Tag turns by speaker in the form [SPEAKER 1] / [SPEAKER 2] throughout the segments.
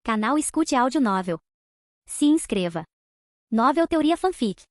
[SPEAKER 1] Canal Escute Áudio Novel. Se inscreva. Novel Teoria Fanfic.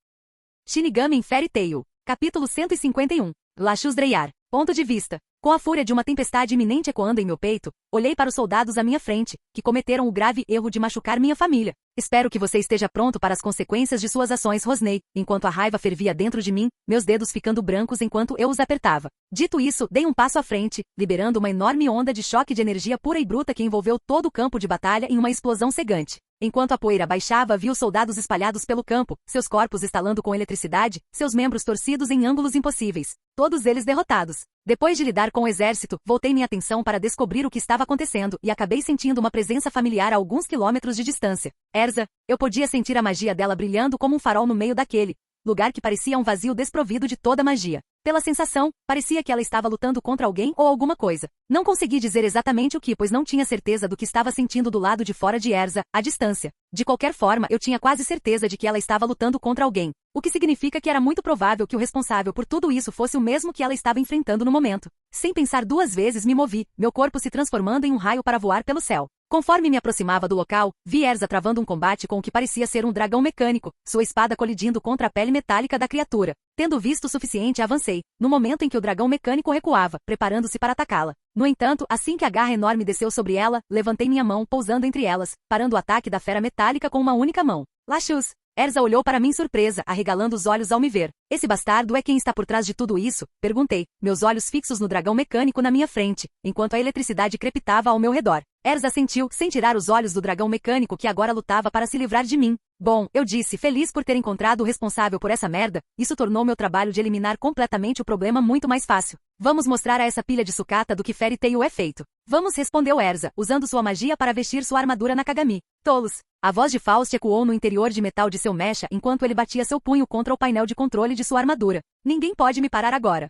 [SPEAKER 2] Shinigami em Fairy Tail. Capítulo 151. Lachus Dreyar. Ponto de vista. Com a fúria de uma tempestade iminente ecoando em meu peito, olhei para os soldados à minha frente, que cometeram o grave erro de machucar minha família. Espero que você esteja pronto para as consequências de suas ações, Rosnei. Enquanto a raiva fervia dentro de mim, meus dedos ficando brancos enquanto eu os apertava. Dito isso, dei um passo à frente, liberando uma enorme onda de choque de energia pura e bruta que envolveu todo o campo de batalha em uma explosão cegante. Enquanto a poeira baixava, vi os soldados espalhados pelo campo, seus corpos estalando com eletricidade, seus membros torcidos em ângulos impossíveis. Todos eles derrotados. Depois de lidar com o exército, voltei minha atenção para descobrir o que estava acontecendo e acabei sentindo uma presença familiar a alguns quilômetros de distância. Erza, eu podia sentir a magia dela brilhando como um farol no meio daquele lugar que parecia um vazio desprovido de toda magia. Pela sensação, parecia que ela estava lutando contra alguém ou alguma coisa. Não consegui dizer exatamente o que, pois não tinha certeza do que estava sentindo do lado de fora de Erza, à distância. De qualquer forma, eu tinha quase certeza de que ela estava lutando contra alguém, o que significa que era muito provável que o responsável por tudo isso fosse o mesmo que ela estava enfrentando no momento. Sem pensar duas vezes, me movi, meu corpo se transformando em um raio para voar pelo céu. Conforme me aproximava do local, vi Erza travando um combate com o que parecia ser um dragão mecânico, sua espada colidindo contra a pele metálica da criatura. Tendo visto o suficiente, avancei, no momento em que o dragão mecânico recuava, preparando-se para atacá-la. No entanto, assim que a garra enorme desceu sobre ela, levantei minha mão, pousando entre elas, parando o ataque da fera metálica com uma única mão. Lachus! Erza olhou para mim surpresa, arregalando os olhos ao me ver. Esse bastardo é quem está por trás de tudo isso? Perguntei, meus olhos fixos no dragão mecânico na minha frente, enquanto a eletricidade crepitava ao meu redor. Erza assentiu, sem tirar os olhos do dragão mecânico que agora lutava para se livrar de mim. Bom, eu disse, feliz por ter encontrado o responsável por essa merda, isso tornou meu trabalho de eliminar completamente o problema muito mais fácil. Vamos mostrar a essa pilha de sucata do que Fairy Tail é feito. Vamos, respondeu Erza, usando sua magia para vestir sua armadura Nakagami. Tolos! A voz de Faust ecoou no interior de metal de seu mecha enquanto ele batia seu punho contra o painel de controle de sua armadura. Ninguém pode me parar agora.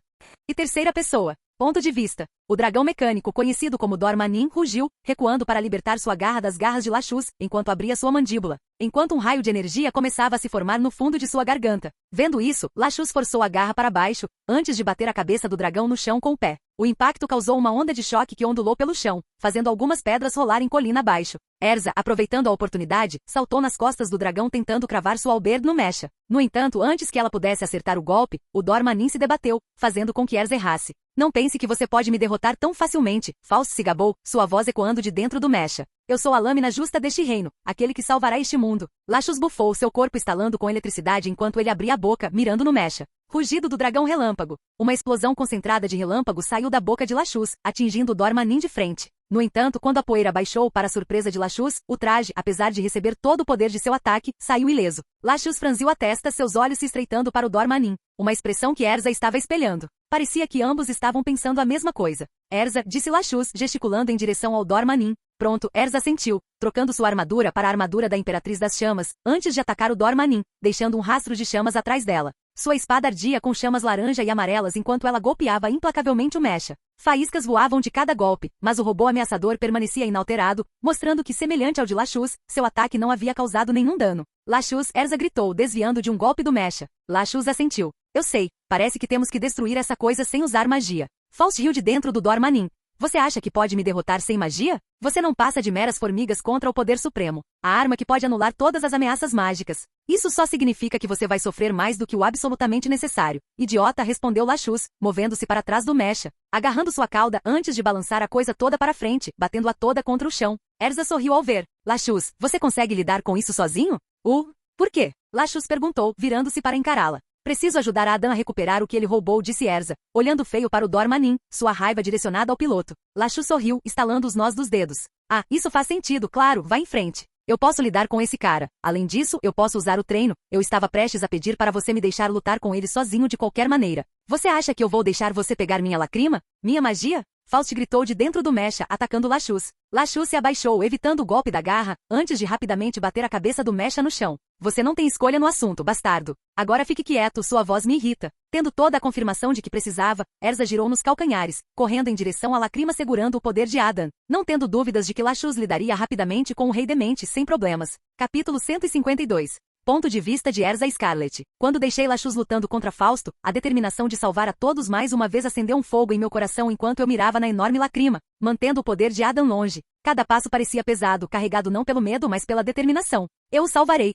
[SPEAKER 2] E terceira pessoa. Ponto de vista. O dragão mecânico, conhecido como Dormanin, rugiu, recuando para libertar sua garra das garras de Lachus, enquanto abria sua mandíbula, enquanto um raio de energia começava a se formar no fundo de sua garganta. Vendo isso, Lachus forçou a garra para baixo, antes de bater a cabeça do dragão no chão com o pé. O impacto causou uma onda de choque que ondulou pelo chão, fazendo algumas pedras rolarem colina abaixo. Erza, aproveitando a oportunidade, saltou nas costas do dragão tentando cravar sua halberd no mecha. No entanto, antes que ela pudesse acertar o golpe, o Dormanin se debateu, fazendo com que Erza errasse. Não pense que você pode me derrotar tão facilmente, Faust se gabou, sua voz ecoando de dentro do mecha. Eu sou a lâmina justa deste reino, aquele que salvará este mundo. Lachus bufou, seu corpo estalando com eletricidade enquanto ele abria a boca, mirando no mecha. Rugido do dragão relâmpago. Uma explosão concentrada de relâmpago saiu da boca de Lachus, atingindo o Dormanin de frente. No entanto, quando a poeira baixou para a surpresa de Lachus, o traje, apesar de receber todo o poder de seu ataque, saiu ileso. Lachus franziu a testa, seus olhos se estreitando para o Dormanin, uma expressão que Erza estava espelhando. Parecia que ambos estavam pensando a mesma coisa. Erza, disse Lachus, gesticulando em direção ao Dormanin. Pronto, Erza assentiu, trocando sua armadura para a armadura da Imperatriz das Chamas, antes de atacar o Dormanin, deixando um rastro de chamas atrás dela. Sua espada ardia com chamas laranja e amarelas enquanto ela golpeava implacavelmente o mecha. Faíscas voavam de cada golpe, mas o robô ameaçador permanecia inalterado, mostrando que, semelhante ao de Lachus, seu ataque não havia causado nenhum dano. Lachus, Erza gritou, desviando de um golpe do mecha. Lachus assentiu. Eu sei, parece que temos que destruir essa coisa sem usar magia. Faust riu de dentro do Dormanin. Você acha que pode me derrotar sem magia? Você não passa de meras formigas contra o poder supremo, a arma que pode anular todas as ameaças mágicas. Isso só significa que você vai sofrer mais do que o absolutamente necessário. Idiota, respondeu Lachus, movendo-se para trás do mecha, agarrando sua cauda antes de balançar a coisa toda para frente, batendo-a toda contra o chão. Erza sorriu ao ver. Lachus, você consegue lidar com isso sozinho? Por quê? Lachus perguntou, virando-se para encará-la. Preciso ajudar Adam a recuperar o que ele roubou, disse Erza, olhando feio para o Dormanin, sua raiva direcionada ao piloto. Lachus sorriu, estalando os nós dos dedos. Ah, isso faz sentido, claro, vá em frente. Eu posso lidar com esse cara. Além disso, eu posso usar o treino. Eu estava prestes a pedir para você me deixar lutar com ele sozinho de qualquer maneira. Você acha que eu vou deixar você pegar minha lacrima? Minha magia? Faust gritou de dentro do mecha, atacando Lachus. Lachus se abaixou, evitando o golpe da garra, antes de rapidamente bater a cabeça do mecha no chão. Você não tem escolha no assunto, bastardo. Agora fique quieto, sua voz me irrita. Tendo toda a confirmação de que precisava, Erza girou nos calcanhares, correndo em direção à lacrima segurando o poder de Adam, não tendo dúvidas de que Lachus lidaria rapidamente com o Rei Demente sem problemas. Capítulo 152. Ponto de vista de Erza Scarlet. Quando deixei Lachus lutando contra Fausto, a determinação de salvar a todos mais uma vez acendeu um fogo em meu coração enquanto eu mirava na enorme lacrima, mantendo o poder de Adam longe. Cada passo parecia pesado, carregado não pelo medo mas pela determinação. Eu salvarei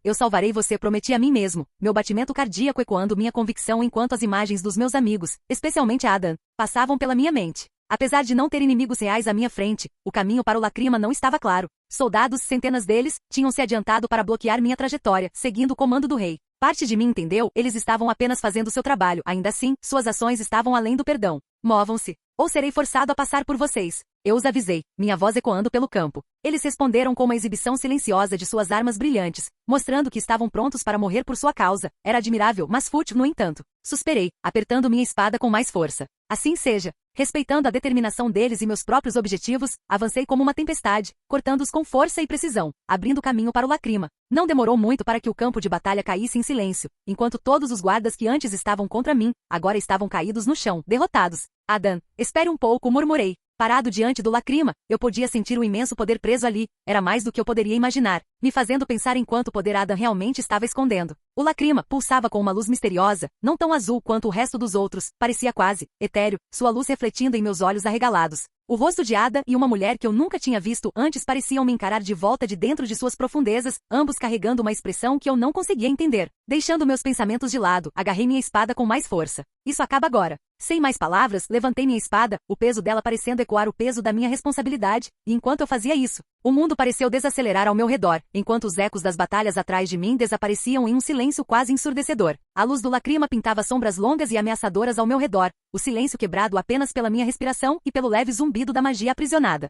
[SPEAKER 2] você, prometi a mim mesmo, meu batimento cardíaco ecoando minha convicção enquanto as imagens dos meus amigos, especialmente Adam, passavam pela minha mente. Apesar de não ter inimigos reais à minha frente, o caminho para o Lacrima não estava claro. Soldados, centenas deles, tinham se adiantado para bloquear minha trajetória, seguindo o comando do rei. Parte de mim entendeu, eles estavam apenas fazendo seu trabalho, ainda assim, suas ações estavam além do perdão. Movam-se, ou serei forçado a passar por vocês. Eu os avisei, minha voz ecoando pelo campo. Eles responderam com uma exibição silenciosa de suas armas brilhantes, mostrando que estavam prontos para morrer por sua causa. Era admirável, mas fútil no entanto. Suspirei, apertando minha espada com mais força. Assim seja. Respeitando a determinação deles e meus próprios objetivos, avancei como uma tempestade, cortando-os com força e precisão, abrindo caminho para o Lacrima. Não demorou muito para que o campo de batalha caísse em silêncio, enquanto todos os guardas que antes estavam contra mim, agora estavam caídos no chão, derrotados. Adam, espere um pouco, murmurei. Parado diante do Lacrima, eu podia sentir o imenso poder preso ali, era mais do que eu poderia imaginar, me fazendo pensar em quanto poder Adam realmente estava escondendo. O Lacrima pulsava com uma luz misteriosa, não tão azul quanto o resto dos outros, parecia quase etéreo, sua luz refletindo em meus olhos arregalados. O rosto de Ada e uma mulher que eu nunca tinha visto antes pareciam me encarar de volta de dentro de suas profundezas, ambos carregando uma expressão que eu não conseguia entender. Deixando meus pensamentos de lado, agarrei minha espada com mais força. Isso acaba agora. Sem mais palavras, levantei minha espada, o peso dela parecendo ecoar o peso da minha responsabilidade, e enquanto eu fazia isso, o mundo pareceu desacelerar ao meu redor, enquanto os ecos das batalhas atrás de mim desapareciam em um silêncio quase ensurdecedor. A luz do Lacrima pintava sombras longas e ameaçadoras ao meu redor, o silêncio quebrado apenas pela minha respiração e pelo leve zumbido da magia aprisionada.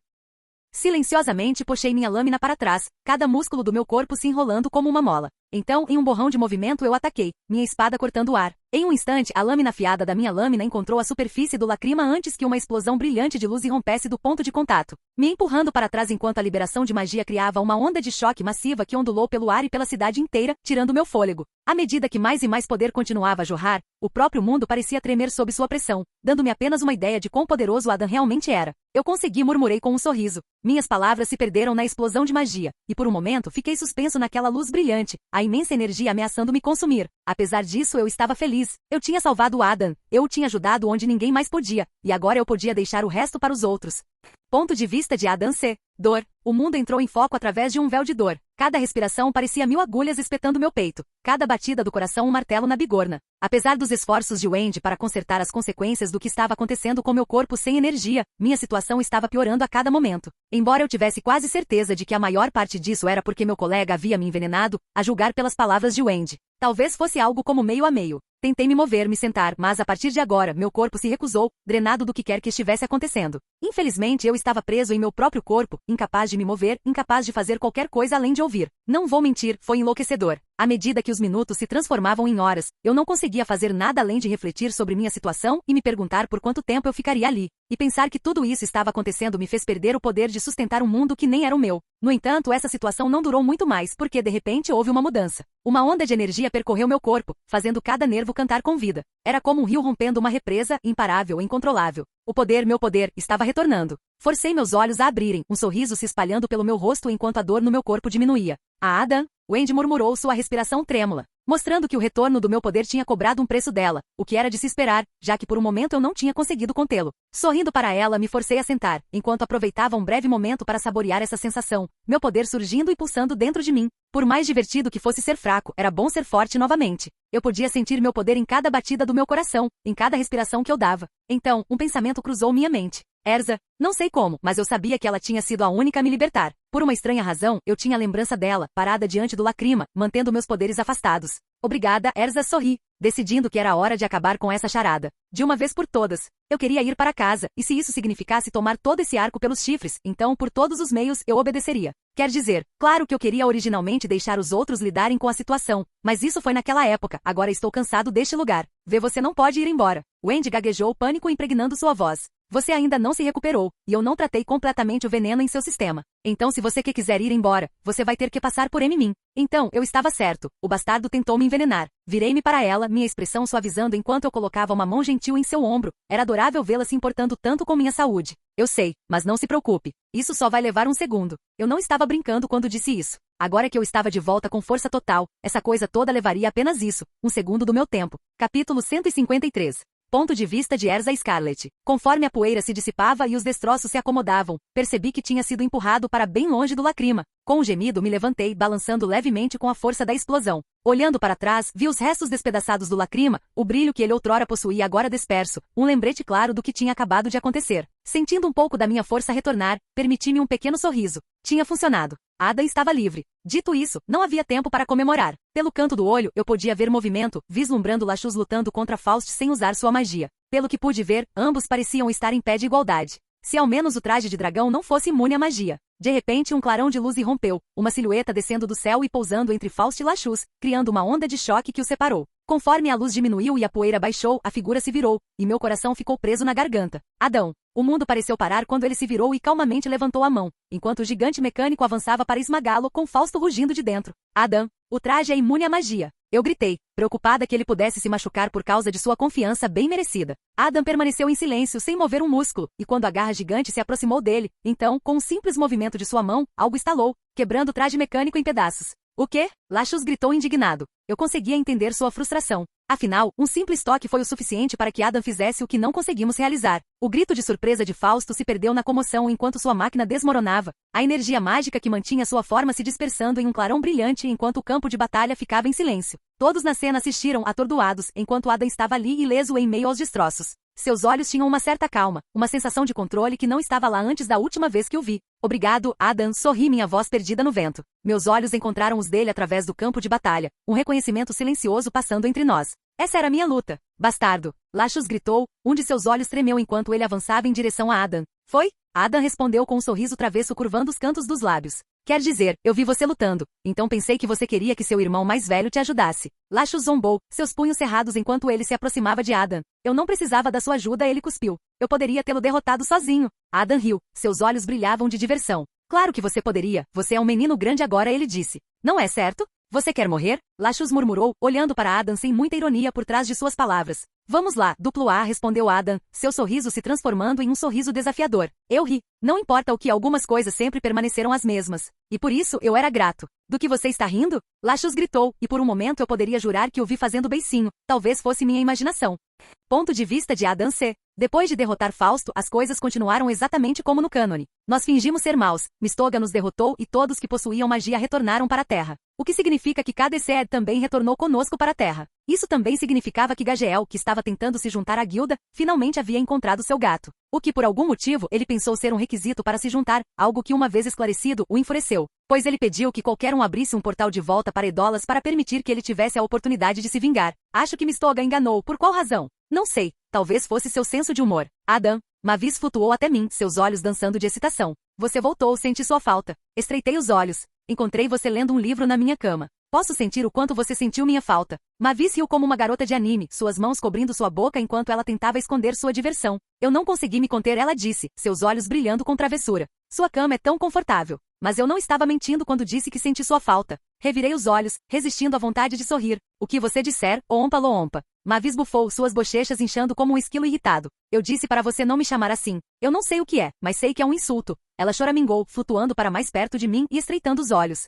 [SPEAKER 2] Silenciosamente puxei minha lâmina para trás, cada músculo do meu corpo se enrolando como uma mola. Então, em um borrão de movimento eu ataquei, minha espada cortando o ar. Em um instante, a lâmina afiada da minha lâmina encontrou a superfície do Lacrima antes que uma explosão brilhante de luz irrompesse do ponto de contato, me empurrando para trás enquanto a liberação de magia criava uma onda de choque massiva que ondulou pelo ar e pela cidade inteira, tirando meu fôlego. À medida que mais e mais poder continuava a jorrar, o próprio mundo parecia tremer sob sua pressão, dando-me apenas uma ideia de quão poderoso Adam realmente era. Eu consegui, murmurei com um sorriso. Minhas palavras se perderam na explosão de magia, e por um momento fiquei suspenso naquela luz brilhante, a imensa energia ameaçando me consumir. Apesar disso, eu estava feliz. Eu tinha salvado Adam, eu o tinha ajudado onde ninguém mais podia, e agora eu podia deixar o resto para os outros. Ponto de vista de Adam C. Dor. O mundo entrou em foco através de um véu de dor. Cada respiração parecia 1000 agulhas espetando meu peito. Cada batida do coração um martelo na bigorna. Apesar dos esforços de Wendy para consertar as consequências do que estava acontecendo com meu corpo sem energia, minha situação estava piorando a cada momento. Embora eu tivesse quase certeza de que a maior parte disso era porque meu colega havia me envenenado, a julgar pelas palavras de Wendy. Talvez fosse algo como meio a meio. Tentei me mover, me sentar, mas a partir de agora, meu corpo se recusou, drenado do que quer que estivesse acontecendo. Infelizmente, eu estava preso em meu próprio corpo, incapaz de me mover, incapaz de fazer qualquer coisa além de ouvir. Não vou mentir, foi enlouquecedor. À medida que os minutos se transformavam em horas, eu não conseguia fazer nada além de refletir sobre minha situação e me perguntar por quanto tempo eu ficaria ali. E pensar que tudo isso estava acontecendo me fez perder o poder de sustentar um mundo que nem era o meu. No entanto, essa situação não durou muito mais porque de repente houve uma mudança. Uma onda de energia percorreu meu corpo, fazendo cada nervo cantar com vida. Era como um rio rompendo uma represa, imparável e incontrolável. O poder, meu poder, estava retornando. Forcei meus olhos a abrirem, um sorriso se espalhando pelo meu rosto enquanto a dor no meu corpo diminuía. Ah, Adam? Wendy murmurou, sua respiração trêmula, mostrando que o retorno do meu poder tinha cobrado um preço dela, o que era de se esperar, já que por um momento eu não tinha conseguido contê-lo. Sorrindo para ela, me forcei a sentar, enquanto aproveitava um breve momento para saborear essa sensação, meu poder surgindo e pulsando dentro de mim. Por mais divertido que fosse ser fraco, era bom ser forte novamente. Eu podia sentir meu poder em cada batida do meu coração, em cada respiração que eu dava. Então, um pensamento cruzou minha mente. Erza, não sei como, mas eu sabia que ela tinha sido a única a me libertar. Por uma estranha razão, eu tinha a lembrança dela, parada diante do Lacrima, mantendo meus poderes afastados. Obrigada, Erza, sorri, decidindo que era hora de acabar com essa charada. De uma vez por todas. Eu queria ir para casa, e se isso significasse tomar todo esse arco pelos chifres, então por todos os meios eu obedeceria. Quer dizer, claro que eu queria originalmente deixar os outros lidarem com a situação, mas isso foi naquela época, agora estou cansado deste lugar. Vê, você não pode ir embora. Wendy gaguejou, pânico impregnando sua voz. Você ainda não se recuperou, e eu não tratei completamente o veneno em seu sistema. Então se você quiser ir embora, você vai ter que passar por mim. Então, eu estava certo, o bastardo tentou me envenenar. Virei-me para ela, minha expressão suavizando enquanto eu colocava uma mão gentil em seu ombro. Era adorável vê-la se importando tanto com minha saúde. Eu sei, mas não se preocupe. Isso só vai levar um segundo. Eu não estava brincando quando disse isso. Agora que eu estava de volta com força total, essa coisa toda levaria apenas isso, um segundo do meu tempo. Capítulo 153. Ponto de vista de Erza Scarlet. Conforme a poeira se dissipava e os destroços se acomodavam, percebi que tinha sido empurrado para bem longe do Lacrima. Com um gemido me levantei, balançando levemente com a força da explosão. Olhando para trás, vi os restos despedaçados do Lacrima, o brilho que ele outrora possuía agora disperso, um lembrete claro do que tinha acabado de acontecer. Sentindo um pouco da minha força retornar, permiti-me um pequeno sorriso. Tinha funcionado. Ada estava livre. Dito isso, não havia tempo para comemorar. Pelo canto do olho, eu podia ver movimento, vislumbrando Lachus lutando contra Faust sem usar sua magia. Pelo que pude ver, ambos pareciam estar em pé de igualdade. Se ao menos o traje de dragão não fosse imune à magia. De repente um clarão de luz irrompeu, uma silhueta descendo do céu e pousando entre Faust e Lachus, criando uma onda de choque que os separou. Conforme a luz diminuiu e a poeira baixou, a figura se virou, e meu coração ficou preso na garganta. Adão. O mundo pareceu parar quando ele se virou e calmamente levantou a mão, enquanto o gigante mecânico avançava para esmagá-lo com Fausto rugindo de dentro. Adam, o traje é imune à magia. Eu gritei, preocupada que ele pudesse se machucar por causa de sua confiança bem merecida. Adam permaneceu em silêncio sem mover um músculo, e quando a garra gigante se aproximou dele, então, com um simples movimento de sua mão, algo estalou, quebrando o traje mecânico em pedaços. O quê? Lachus gritou indignado. Eu conseguia entender sua frustração. Afinal, um simples toque foi o suficiente para que Adam fizesse o que não conseguimos realizar. O grito de surpresa de Fausto se perdeu na comoção enquanto sua máquina desmoronava, a energia mágica que mantinha sua forma se dispersando em um clarão brilhante enquanto o campo de batalha ficava em silêncio. Todos na cena assistiram atordoados enquanto Adam estava ali ileso em meio aos destroços. Seus olhos tinham uma certa calma, uma sensação de controle que não estava lá antes da última vez que o vi. Obrigado, Adam, sorri minha voz perdida no vento. Meus olhos encontraram os dele através do campo de batalha, um reconhecimento silencioso passando entre nós. Essa era minha luta. Bastardo. Lachus gritou, um de seus olhos tremeu enquanto ele avançava em direção a Adam. Foi? Adam respondeu com um sorriso travesso curvando os cantos dos lábios. Quer dizer, eu vi você lutando, então pensei que você queria que seu irmão mais velho te ajudasse. Lachus zombou, seus punhos cerrados enquanto ele se aproximava de Adam. Eu não precisava da sua ajuda, ele cuspiu. Eu poderia tê-lo derrotado sozinho. Adam riu, seus olhos brilhavam de diversão. Claro que você poderia, você é um menino grande agora, ele disse. Não é certo? Você quer morrer? Lachus murmurou, olhando para Adam sem muita ironia por trás de suas palavras. Vamos lá, duplo A, respondeu Adam, seu sorriso se transformando em um sorriso desafiador. Eu ri. Não importa o que, algumas coisas sempre permaneceram as mesmas. E por isso eu era grato. Do que você está rindo? Lachus gritou, e por um momento eu poderia jurar que o vi fazendo beicinho. Talvez fosse minha imaginação. Ponto de vista de Adam C. Depois de derrotar Fausto, as coisas continuaram exatamente como no cânone. Nós fingimos ser maus, Mistoga nos derrotou e todos que possuíam magia retornaram para a Terra. O que significa que Kadesser também retornou conosco para a Terra. Isso também significava que Gageel, que estava tentando se juntar à guilda, finalmente havia encontrado seu gato. O que por algum motivo ele pensou ser um requisito para se juntar, algo que uma vez esclarecido o enfureceu. Pois ele pediu que qualquer um abrisse um portal de volta para Edolas para permitir que ele tivesse a oportunidade de se vingar. Acho que Mistoga enganou, por qual razão? Não sei, talvez fosse seu senso de humor. Adam, Mavis flutuou até mim, seus olhos dançando de excitação. Você voltou, senti sua falta. Estreitei os olhos. Encontrei você lendo um livro na minha cama. Posso sentir o quanto você sentiu minha falta. Mavis riu como uma garota de anime, suas mãos cobrindo sua boca enquanto ela tentava esconder sua diversão. Eu não consegui me conter, ela disse, seus olhos brilhando com travessura. Sua cama é tão confortável. Mas eu não estava mentindo quando disse que senti sua falta. Revirei os olhos, resistindo à vontade de sorrir. O que você disser, ompa-lo-ompa. Mavis bufou, suas bochechas inchando como um esquilo irritado. Eu disse para você não me chamar assim. Eu não sei o que é, mas sei que é um insulto. Ela choramingou, flutuando para mais perto de mim e estreitando os olhos.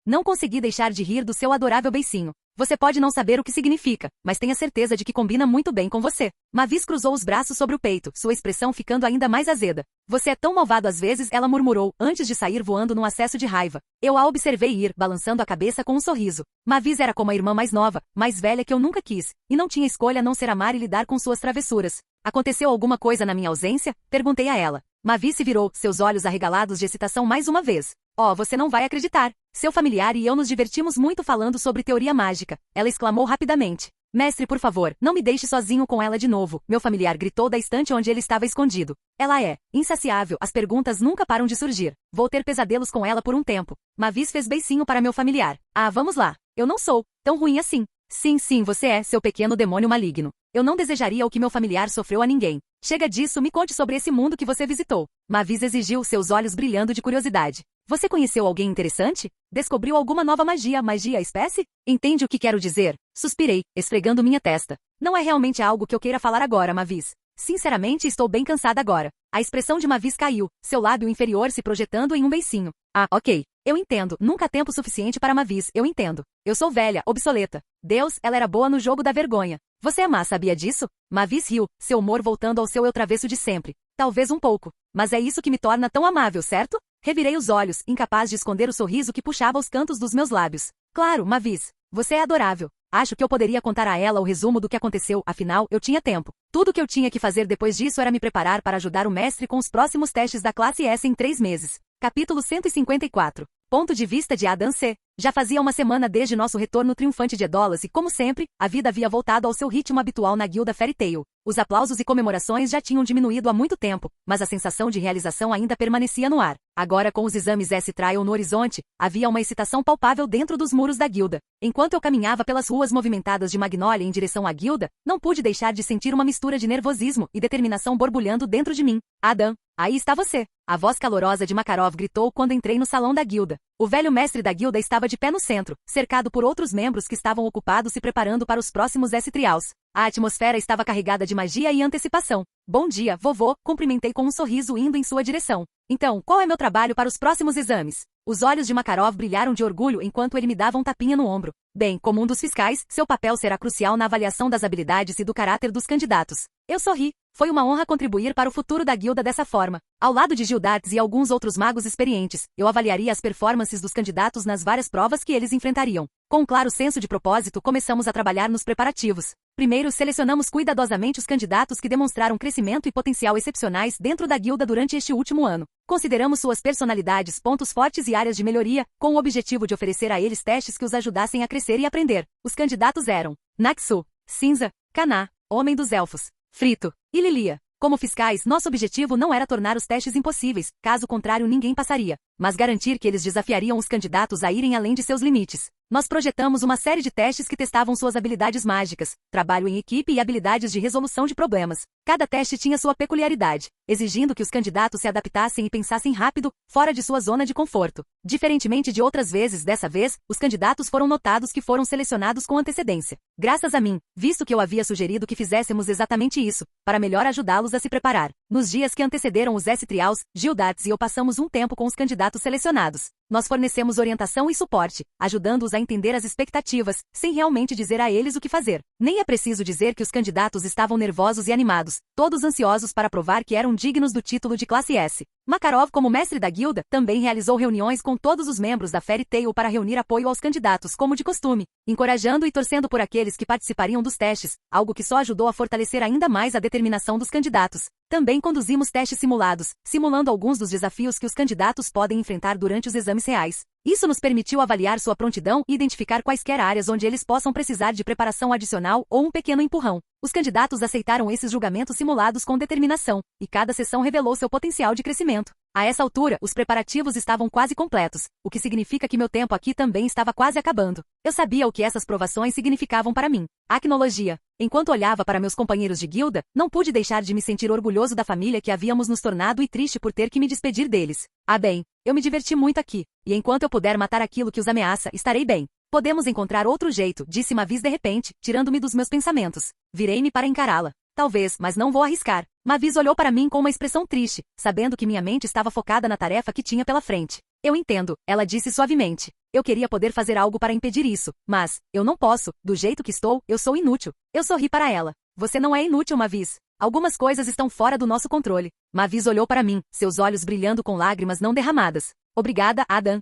[SPEAKER 2] Não consegui deixar de rir do seu adorável beicinho. Você pode não saber o que significa, mas tenha certeza de que combina muito bem com você. Mavis cruzou os braços sobre o peito, sua expressão ficando ainda mais azeda. Você é tão malvado às vezes, ela murmurou, antes de sair voando num acesso de raiva. Eu a observei ir, balançando a cabeça com um sorriso. Mavis era como a irmã mais nova, mais velha que eu nunca quis, e não tinha escolha a não ser amar e lidar com suas travessuras. Aconteceu alguma coisa na minha ausência? Perguntei a ela. Mavis se virou, seus olhos arregalados de excitação mais uma vez. Oh, você não vai acreditar. Seu familiar e eu nos divertimos muito falando sobre teoria mágica. Ela exclamou rapidamente. Mestre, por favor, não me deixe sozinho com ela de novo. Meu familiar gritou da estante onde ele estava escondido. Ela é insaciável, as perguntas nunca param de surgir. Vou ter pesadelos com ela por um tempo. Mavis fez beicinho para meu familiar. Ah, vamos lá. Eu não sou tão ruim assim. Sim, você é, seu pequeno demônio maligno. Eu não desejaria o que meu familiar sofreu a ninguém. Chega disso, me conte sobre esse mundo que você visitou. Mavis exigiu, seus olhos brilhando de curiosidade. Você conheceu alguém interessante? Descobriu alguma nova magia espécie? Entende o que quero dizer? Suspirei, esfregando minha testa. Não é realmente algo que eu queira falar agora, Mavis. Sinceramente, estou bem cansada agora. A expressão de Mavis caiu, seu lábio inferior se projetando em um beicinho. Ah, ok. Eu entendo, nunca há tempo suficiente para Mavis, eu entendo. Eu sou velha, obsoleta. Deus, ela era boa no jogo da vergonha. Você é má, sabia disso? Mavis riu, seu humor voltando ao seu eu travesso de sempre. Talvez um pouco. Mas é isso que me torna tão amável, certo? Revirei os olhos, incapaz de esconder o sorriso que puxava os cantos dos meus lábios. Claro, Mavis. Você é adorável. Acho que eu poderia contar a ela o resumo do que aconteceu, afinal, eu tinha tempo. Tudo o que eu tinha que fazer depois disso era me preparar para ajudar o mestre com os próximos testes da classe S em 3 meses. Capítulo 154. Ponto de vista de Adam C. Já fazia uma semana desde nosso retorno triunfante de Edolas e, como sempre, a vida havia voltado ao seu ritmo habitual na guilda Fairy Tail. Os aplausos e comemorações já tinham diminuído há muito tempo, mas a sensação de realização ainda permanecia no ar. Agora, com os exames S-Trial no horizonte, havia uma excitação palpável dentro dos muros da guilda. Enquanto eu caminhava pelas ruas movimentadas de Magnolia em direção à guilda, não pude deixar de sentir uma mistura de nervosismo e determinação borbulhando dentro de mim. Adam, aí está você! A voz calorosa de Makarov gritou quando entrei no salão da guilda. O velho mestre da guilda estava de pé no centro, cercado por outros membros que estavam ocupados se preparando para os próximos S-Trials. A atmosfera estava carregada de magia e antecipação. Bom dia, vovô, cumprimentei com um sorriso indo em sua direção. Então, qual é meu trabalho para os próximos exames? Os olhos de Makarov brilharam de orgulho enquanto ele me dava um tapinha no ombro. Bem, como um dos fiscais, seu papel será crucial na avaliação das habilidades e do caráter dos candidatos. Eu sorri. Foi uma honra contribuir para o futuro da guilda dessa forma. Ao lado de Gildarts e alguns outros magos experientes, eu avaliaria as performances dos candidatos nas várias provas que eles enfrentariam. Com um claro senso de propósito, começamos a trabalhar nos preparativos. Primeiro, selecionamos cuidadosamente os candidatos que demonstraram crescimento e potencial excepcionais dentro da guilda durante este último ano. Consideramos suas personalidades, pontos fortes e áreas de melhoria, com o objetivo de oferecer a eles testes que os ajudassem a crescer e aprender. Os candidatos eram Naxu, Cinza, Caná, Homem dos Elfos, Frito e Lilia. Como fiscais, nosso objetivo não era tornar os testes impossíveis, caso contrário ninguém passaria, mas garantir que eles desafiariam os candidatos a irem além de seus limites. Nós projetamos uma série de testes que testavam suas habilidades mágicas, trabalho em equipe e habilidades de resolução de problemas. Cada teste tinha sua peculiaridade, exigindo que os candidatos se adaptassem e pensassem rápido, fora de sua zona de conforto. Diferentemente de outras vezes, dessa vez, os candidatos foram notados que foram selecionados com antecedência. Graças a mim, visto que eu havia sugerido que fizéssemos exatamente isso, para melhor ajudá-los a se preparar. Nos dias que antecederam os S-Trials, Gildarts e eu passamos um tempo com os candidatos selecionados. Nós fornecemos orientação e suporte, ajudando-os a entender as expectativas, sem realmente dizer a eles o que fazer. Nem é preciso dizer que os candidatos estavam nervosos e animados, todos ansiosos para provar que eram dignos do título de classe S. Makarov, como mestre da guilda, também realizou reuniões com todos os membros da Fairy Tail para reunir apoio aos candidatos, como de costume, encorajando e torcendo por aqueles que participariam dos testes, algo que só ajudou a fortalecer ainda mais a determinação dos candidatos. Também conduzimos testes simulados, simulando alguns dos desafios que os candidatos podem enfrentar durante os exames reais. Isso nos permitiu avaliar sua prontidão e identificar quaisquer áreas onde eles possam precisar de preparação adicional ou um pequeno empurrão. Os candidatos aceitaram esses julgamentos simulados com determinação, e cada sessão revelou seu potencial de crescimento. A essa altura, os preparativos estavam quase completos, o que significa que meu tempo aqui também estava quase acabando. Eu sabia o que essas provações significavam para mim. Acnologia. Enquanto olhava para meus companheiros de guilda, não pude deixar de me sentir orgulhoso da família que havíamos nos tornado e triste por ter que me despedir deles. Ah bem, eu me diverti muito aqui, e enquanto eu puder matar aquilo que os ameaça, estarei bem. Podemos encontrar outro jeito, disse Mavis de repente, tirando-me dos meus pensamentos. Virei-me para encará-la. Talvez, mas não vou arriscar. Mavis olhou para mim com uma expressão triste, sabendo que minha mente estava focada na tarefa que tinha pela frente. Eu entendo, ela disse suavemente. Eu queria poder fazer algo para impedir isso, mas eu não posso. Do jeito que estou, eu sou inútil. Eu sorri para ela. Você não é inútil, Mavis. Algumas coisas estão fora do nosso controle. Mavis olhou para mim, seus olhos brilhando com lágrimas não derramadas. Obrigada, Adam.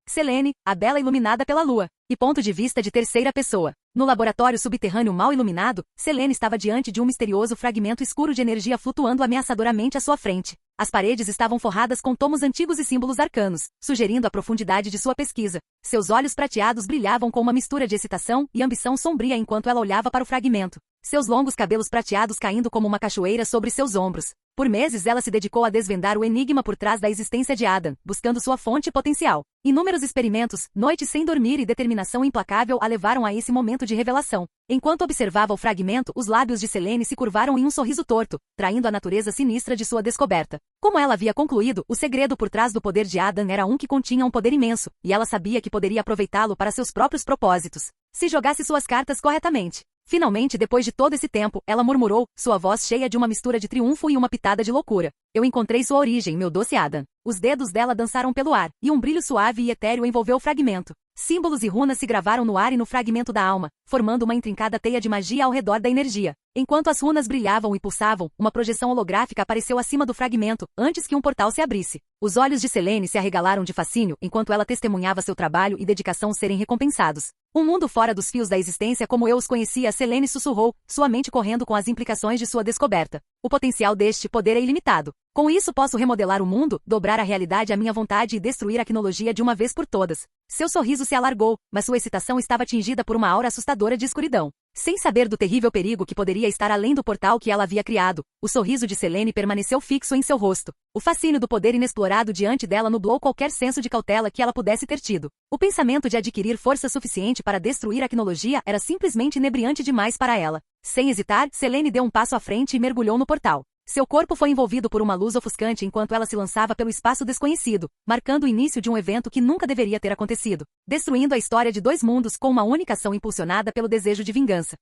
[SPEAKER 2] Selene, a bela iluminada pela lua. E ponto de vista de terceira pessoa. No laboratório subterrâneo mal iluminado, Selene estava diante de um misterioso fragmento escuro de energia flutuando ameaçadoramente à sua frente. As paredes estavam forradas com tomos antigos e símbolos arcanos, sugerindo a profundidade de sua pesquisa. Seus olhos prateados brilhavam com uma mistura de excitação e ambição sombria enquanto ela olhava para o fragmento. Seus longos cabelos prateados caindo como uma cachoeira sobre seus ombros. Por meses ela se dedicou a desvendar o enigma por trás da existência de Adam, buscando sua fonte potencial. Inúmeros experimentos, noites sem dormir e determinação implacável a levaram a esse momento de revelação. Enquanto observava o fragmento, os lábios de Selene se curvaram em um sorriso torto, traindo a natureza sinistra de sua descoberta. Como ela havia concluído, o segredo por trás do poder de Adam era um que continha um poder imenso, e ela sabia que poderia aproveitá-lo para seus próprios propósitos. Se jogasse suas cartas corretamente. Finalmente, depois de todo esse tempo, ela murmurou, sua voz cheia de uma mistura de triunfo e uma pitada de loucura. Eu encontrei sua origem, meu doce Adam. Os dedos dela dançaram pelo ar, e um brilho suave e etéreo envolveu o fragmento. Símbolos e runas se gravaram no ar e no fragmento da alma, formando uma intrincada teia de magia ao redor da energia. Enquanto as runas brilhavam e pulsavam, uma projeção holográfica apareceu acima do fragmento, antes que um portal se abrisse. Os olhos de Selene se arregalaram de fascínio enquanto ela testemunhava seu trabalho e dedicação serem recompensados. Um mundo fora dos fios da existência como eu os conhecia, Selene sussurrou, sua mente correndo com as implicações de sua descoberta. O potencial deste poder é ilimitado. Com isso posso remodelar o mundo, dobrar a realidade à minha vontade e destruir a tecnologia de uma vez por todas. Seu sorriso se alargou, mas sua excitação estava tingida por uma aura assustadora de escuridão. Sem saber do terrível perigo que poderia estar além do portal que ela havia criado, o sorriso de Selene permaneceu fixo em seu rosto. O fascínio do poder inexplorado diante dela nublou qualquer senso de cautela que ela pudesse ter tido. O pensamento de adquirir força suficiente para destruir a tecnologia era simplesmente inebriante demais para ela. Sem hesitar, Selene deu um passo à frente e mergulhou no portal. Seu corpo foi envolvido por uma luz ofuscante enquanto ela se lançava pelo espaço desconhecido, marcando o início de um evento que nunca deveria ter acontecido, destruindo a história de dois mundos com uma única ação impulsionada pelo desejo de vingança.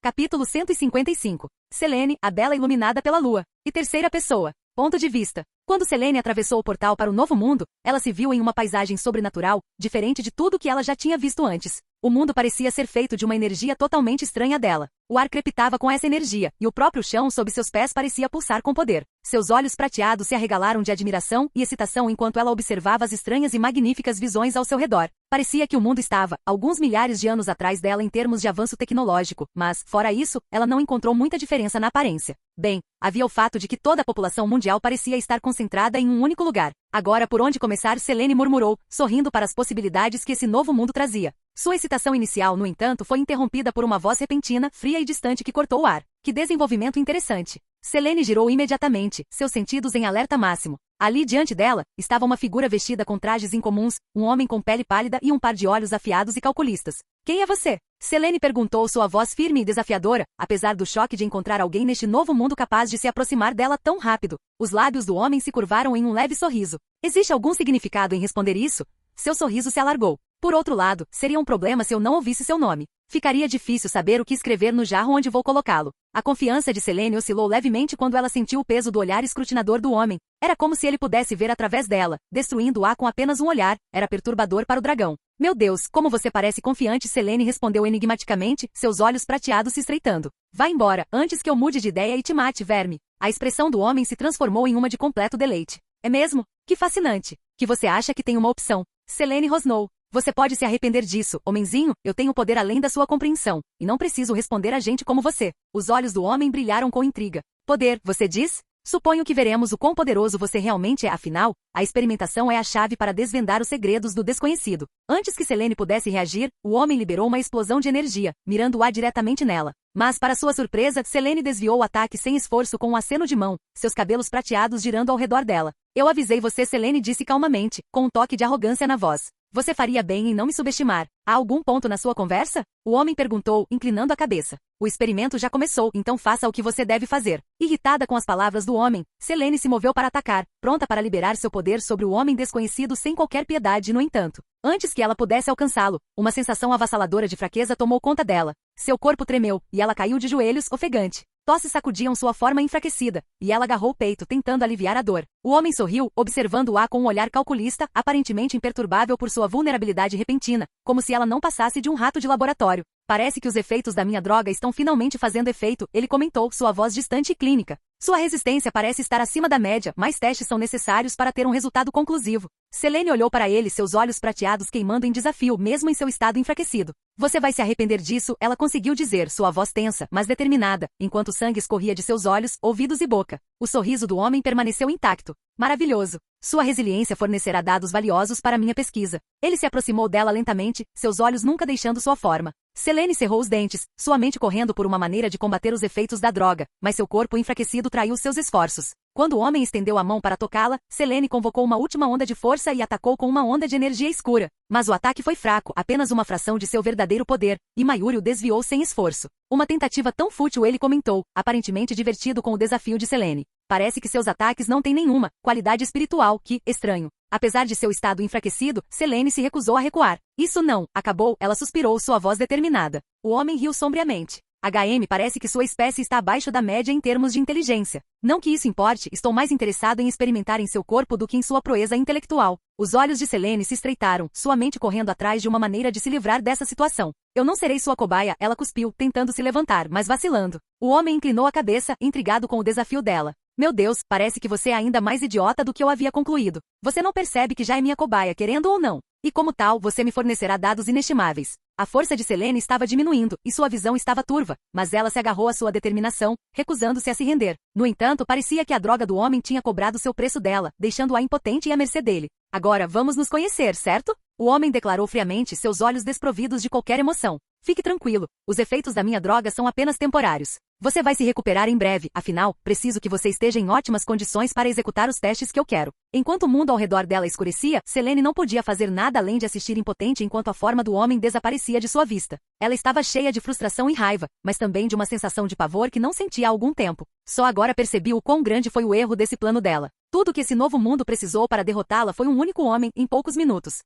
[SPEAKER 2] Capítulo 155. Selene, a bela iluminada pela lua. E terceira pessoa. Ponto de vista. Quando Selene atravessou o portal para o novo mundo, ela se viu em uma paisagem sobrenatural, diferente de tudo que ela já tinha visto antes. O mundo parecia ser feito de uma energia totalmente estranha dela. O ar crepitava com essa energia, e o próprio chão sob seus pés parecia pulsar com poder. Seus olhos prateados se arregalaram de admiração e excitação enquanto ela observava as estranhas e magníficas visões ao seu redor. Parecia que o mundo estava, alguns milhares de anos atrás dela em termos de avanço tecnológico, mas, fora isso, ela não encontrou muita diferença na aparência. Bem, havia o fato de que toda a população mundial parecia estar concentrada em um único lugar. Agora, por onde começar, Selene murmurou, sorrindo para as possibilidades que esse novo mundo trazia. Sua excitação inicial, no entanto, foi interrompida por uma voz repentina, fria e distante que cortou o ar. Que desenvolvimento interessante! Selene girou imediatamente, seus sentidos em alerta máximo. Ali diante dela, estava uma figura vestida com trajes incomuns, um homem com pele pálida e um par de olhos afiados e calculistas. Quem é você? Selene perguntou, sua voz firme e desafiadora, apesar do choque de encontrar alguém neste novo mundo capaz de se aproximar dela tão rápido. Os lábios do homem se curvaram em um leve sorriso. Existe algum significado em responder isso? Seu sorriso se alargou. Por outro lado, seria um problema se eu não ouvisse seu nome. Ficaria difícil saber o que escrever no jarro onde vou colocá-lo. A confiança de Selene oscilou levemente quando ela sentiu o peso do olhar escrutinador do homem. Era como se ele pudesse ver através dela, destruindo-a com apenas um olhar. Era perturbador para o dragão. Meu Deus, como você parece confiante, Selene respondeu enigmaticamente, seus olhos prateados se estreitando. Vá embora, antes que eu mude de ideia e te mate, verme. A expressão do homem se transformou em uma de completo deleite. É mesmo? Que fascinante. Que você acha que tem uma opção? Selene rosnou. Você pode se arrepender disso, homenzinho, eu tenho poder além da sua compreensão, e não preciso responder a gente como você. Os olhos do homem brilharam com intriga. Poder, você diz? Suponho que veremos o quão poderoso você realmente é, afinal, a experimentação é a chave para desvendar os segredos do desconhecido. Antes que Selene pudesse reagir, o homem liberou uma explosão de energia, mirando-a diretamente nela. Mas, para sua surpresa, Selene desviou o ataque sem esforço com um aceno de mão, seus cabelos prateados girando ao redor dela. Eu avisei você, Selene disse calmamente, com um toque de arrogância na voz. Você faria bem em não me subestimar. Há algum ponto na sua conversa? O homem perguntou, inclinando a cabeça. O experimento já começou, então faça o que você deve fazer. Irritada com as palavras do homem, Selene se moveu para atacar, pronta para liberar seu poder sobre o homem desconhecido sem qualquer piedade, no entanto. Antes que ela pudesse alcançá-lo, uma sensação avassaladora de fraqueza tomou conta dela. Seu corpo tremeu, e ela caiu de joelhos, ofegante. Tosses sacudiam sua forma enfraquecida, e ela agarrou o peito tentando aliviar a dor. O homem sorriu, observando-a com um olhar calculista, aparentemente imperturbável por sua vulnerabilidade repentina, como se ela não passasse de um rato de laboratório. Parece que os efeitos da minha droga estão finalmente fazendo efeito, ele comentou, sua voz distante e clínica. Sua resistência parece estar acima da média, mais testes são necessários para ter um resultado conclusivo. Selene olhou para ele, seus olhos prateados queimando em desafio, mesmo em seu estado enfraquecido. Você vai se arrepender disso, ela conseguiu dizer, sua voz tensa, mas determinada, enquanto o sangue escorria de seus olhos, ouvidos e boca. O sorriso do homem permaneceu intacto. Maravilhoso. Sua resiliência fornecerá dados valiosos para minha pesquisa. Ele se aproximou dela lentamente, seus olhos nunca deixando sua forma. Selene cerrou os dentes, sua mente correndo por uma maneira de combater os efeitos da droga, mas seu corpo enfraquecido traiu seus esforços. Quando o homem estendeu a mão para tocá-la, Selene convocou uma última onda de força e atacou com uma onda de energia escura. Mas o ataque foi fraco, apenas uma fração de seu verdadeiro poder, e Mayuri o desviou sem esforço. Uma tentativa tão fútil, ele comentou, aparentemente divertido com o desafio de Selene. Parece que seus ataques não têm nenhuma qualidade espiritual, que, estranho. Apesar de seu estado enfraquecido, Selene se recusou a recuar. Isso não, acabou, ela suspirou, sua voz determinada. O homem riu sombriamente. HM, parece que sua espécie está abaixo da média em termos de inteligência. Não que isso importe, estou mais interessado em experimentar em seu corpo do que em sua proeza intelectual. Os olhos de Selene se estreitaram, sua mente correndo atrás de uma maneira de se livrar dessa situação. Eu não serei sua cobaia, ela cuspiu, tentando se levantar, mas vacilando. O homem inclinou a cabeça, intrigado com o desafio dela. Meu Deus, parece que você é ainda mais idiota do que eu havia concluído. Você não percebe que já é minha cobaia, querendo ou não. E como tal, você me fornecerá dados inestimáveis. A força de Selene estava diminuindo, e sua visão estava turva, mas ela se agarrou à sua determinação, recusando-se a se render. No entanto, parecia que a droga do homem tinha cobrado seu preço dela, deixando-a impotente e à mercê dele. Agora vamos nos conhecer, certo? O homem declarou friamente, seus olhos desprovidos de qualquer emoção. Fique tranquilo, os efeitos da minha droga são apenas temporários. Você vai se recuperar em breve, afinal, preciso que você esteja em ótimas condições para executar os testes que eu quero. Enquanto o mundo ao redor dela escurecia, Selene não podia fazer nada além de assistir impotente enquanto a forma do homem desaparecia de sua vista. Ela estava cheia de frustração e raiva, mas também de uma sensação de pavor que não sentia há algum tempo. Só agora percebi o quão grande foi o erro desse plano dela. Tudo que esse novo mundo precisou para derrotá-la foi um único homem, em poucos minutos.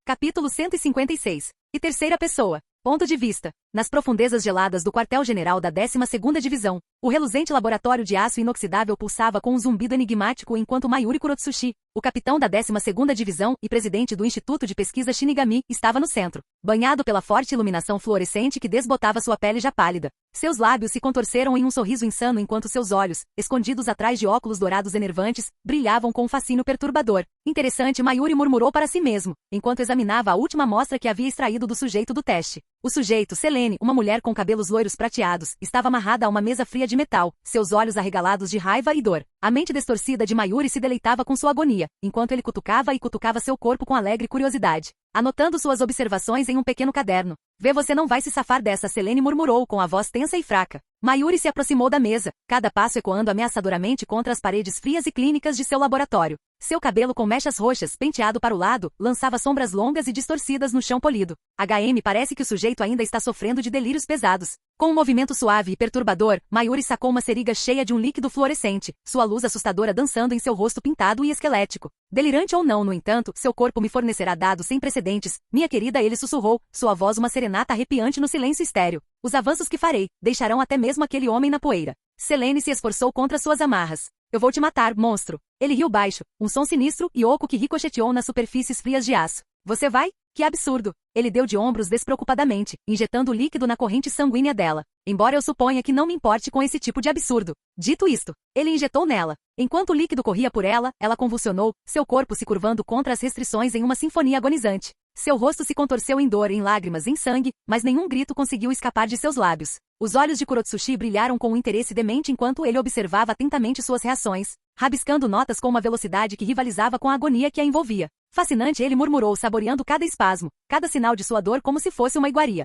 [SPEAKER 2] Capítulo 156. E terceira pessoa. Ponto de vista. Nas profundezas geladas do quartel-general da 12ª Divisão, o reluzente laboratório de aço inoxidável pulsava com um zumbido enigmático enquanto Mayuri Kurotsuchi, o capitão da 12ª Divisão e presidente do Instituto de Pesquisa Shinigami, estava no centro, banhado pela forte iluminação fluorescente que desbotava sua pele já pálida. Seus lábios se contorceram em um sorriso insano enquanto seus olhos, escondidos atrás de óculos dourados enervantes, brilhavam com um fascínio perturbador. Interessante, Mayuri murmurou para si mesmo, enquanto examinava a última amostra que havia extraído do sujeito do teste. O sujeito, Selene, uma mulher com cabelos loiros prateados, estava amarrada a uma mesa fria de metal, seus olhos arregalados de raiva e dor. A mente distorcida de Mayuri se deleitava com sua agonia, enquanto ele cutucava e cutucava seu corpo com alegre curiosidade, anotando suas observações em um pequeno caderno. Vê, você não vai se safar dessa, Selene murmurou com a voz tensa e fraca. Mayuri se aproximou da mesa, cada passo ecoando ameaçadoramente contra as paredes frias e clínicas de seu laboratório. Seu cabelo com mechas roxas, penteado para o lado, lançava sombras longas e distorcidas no chão polido. HM, parece que o sujeito ainda está sofrendo de delírios pesados. Com um movimento suave e perturbador, Mayuri sacou uma seringa cheia de um líquido fluorescente, sua luz assustadora dançando em seu rosto pintado e esquelético. Delirante ou não, no entanto, seu corpo me fornecerá dados sem precedentes. Minha querida, ele sussurrou, sua voz uma serenata arrepiante no silêncio estéril. Os avanços que farei deixarão até mesmo aquele homem na poeira. Selene se esforçou contra suas amarras. Eu vou te matar, monstro. Ele riu baixo, um som sinistro e oco que ricocheteou nas superfícies frias de aço. Você vai? Que absurdo. Ele deu de ombros despreocupadamente, injetando o líquido na corrente sanguínea dela. Embora eu suponha que não me importe com esse tipo de absurdo. Dito isto, ele injetou nela. Enquanto o líquido corria por ela, ela convulsionou, seu corpo se curvando contra as restrições em uma sinfonia agonizante. Seu rosto se contorceu em dor, em lágrimas, em sangue, mas nenhum grito conseguiu escapar de seus lábios. Os olhos de Kurotsuchi brilharam com um interesse demente enquanto ele observava atentamente suas reações, rabiscando notas com uma velocidade que rivalizava com a agonia que a envolvia. Fascinante, ele murmurou, saboreando cada espasmo, cada sinal de sua dor como se fosse uma iguaria.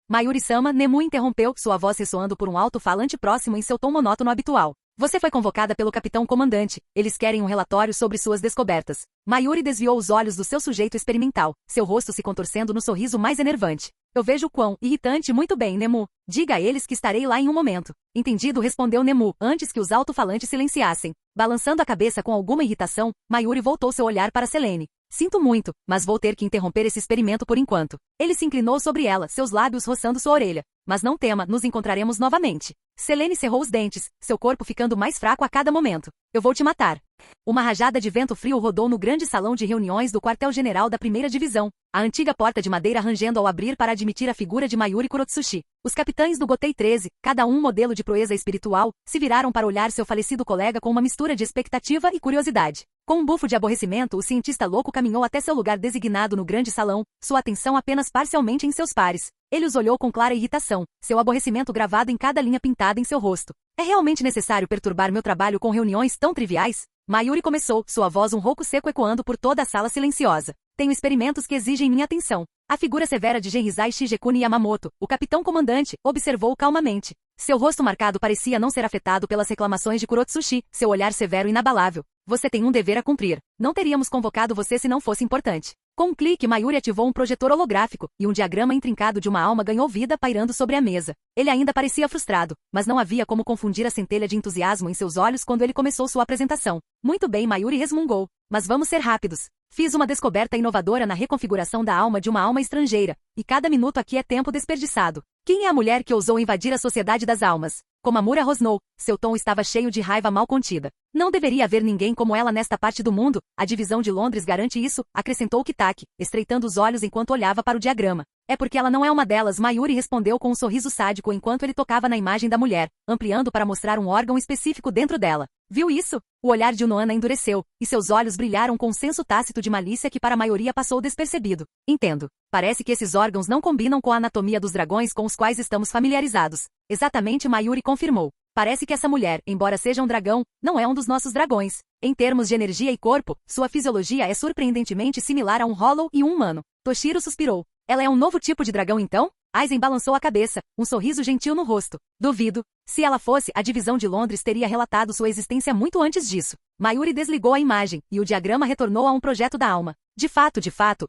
[SPEAKER 2] Mayuri-sama, Nemu interrompeu, sua voz ressoando por um alto-falante próximo em seu tom monótono habitual. Você foi convocada pelo capitão comandante. Eles querem um relatório sobre suas descobertas. Mayuri desviou os olhos do seu sujeito experimental, seu rosto se contorcendo no sorriso mais enervante. Eu vejo o quão irritante. Muito bem, Nemu. Diga a eles que estarei lá em um momento. Entendido, respondeu Nemu, antes que os alto-falantes silenciassem. Balançando a cabeça com alguma irritação, Mayuri voltou seu olhar para Selene. Sinto muito, mas vou ter que interromper esse experimento por enquanto. Ele se inclinou sobre ela, seus lábios roçando sua orelha. Mas não tema, nos encontraremos novamente. Selene cerrou os dentes, seu corpo ficando mais fraco a cada momento. Eu vou te matar. Uma rajada de vento frio rodou no grande salão de reuniões do quartel-general da 1ª Divisão, a antiga porta de madeira rangendo ao abrir para admitir a figura de Mayuri Kurotsuchi. Os capitães do Gotei 13, cada um modelo de proeza espiritual, se viraram para olhar seu falecido colega com uma mistura de expectativa e curiosidade. Com um bufo de aborrecimento, o cientista louco caminhou até seu lugar designado no grande salão, sua atenção apenas parcialmente em seus pares. Ele os olhou com clara irritação, seu aborrecimento gravado em cada linha pintada em seu rosto. É realmente necessário perturbar meu trabalho com reuniões tão triviais? Mayuri começou, sua voz um rouco seco ecoando por toda a sala silenciosa. Tenho experimentos que exigem minha atenção. A figura severa de Genrizai Shigekuni Yamamoto, o capitão comandante, observou calmamente. Seu rosto marcado parecia não ser afetado pelas reclamações de Kurotsuchi, seu olhar severo e inabalável. Você tem um dever a cumprir. Não teríamos convocado você se não fosse importante. Com um clique, Mayuri ativou um projetor holográfico, e um diagrama intrincado de uma alma ganhou vida pairando sobre a mesa. Ele ainda parecia frustrado, mas não havia como confundir a centelha de entusiasmo em seus olhos quando ele começou sua apresentação. Muito bem, Mayuri resmungou. Mas vamos ser rápidos. Fiz uma descoberta inovadora na reconfiguração da alma de uma alma estrangeira, e cada minuto aqui é tempo desperdiçado. Quem é a mulher que ousou invadir a sociedade das almas? Komamura rosnou, seu tom estava cheio de raiva mal contida. Não deveria haver ninguém como ela nesta parte do mundo, a divisão de Londres garante isso, acrescentou Kitaki, estreitando os olhos enquanto olhava para o diagrama. É porque ela não é uma delas, Mayuri respondeu com um sorriso sádico enquanto ele tocava na imagem da mulher, ampliando para mostrar um órgão específico dentro dela. Viu isso? O olhar de Unoana endureceu, e seus olhos brilharam com um senso tácito de malícia que para a maioria passou despercebido. Entendo. Parece que esses órgãos não combinam com a anatomia dos dragões com os quais estamos familiarizados. Exatamente, Mayuri confirmou. Parece que essa mulher, embora seja um dragão, não é um dos nossos dragões. Em termos de energia e corpo, sua fisiologia é surpreendentemente similar a um Hollow e um humano. Toshiro suspirou. Ela é um novo tipo de dragão então? Aizen balançou a cabeça, um sorriso gentil no rosto. Duvido. Se ela fosse, a divisão de Londres teria relatado sua existência muito antes disso. Mayuri desligou a imagem, e o diagrama retornou a um projeto da alma. De fato,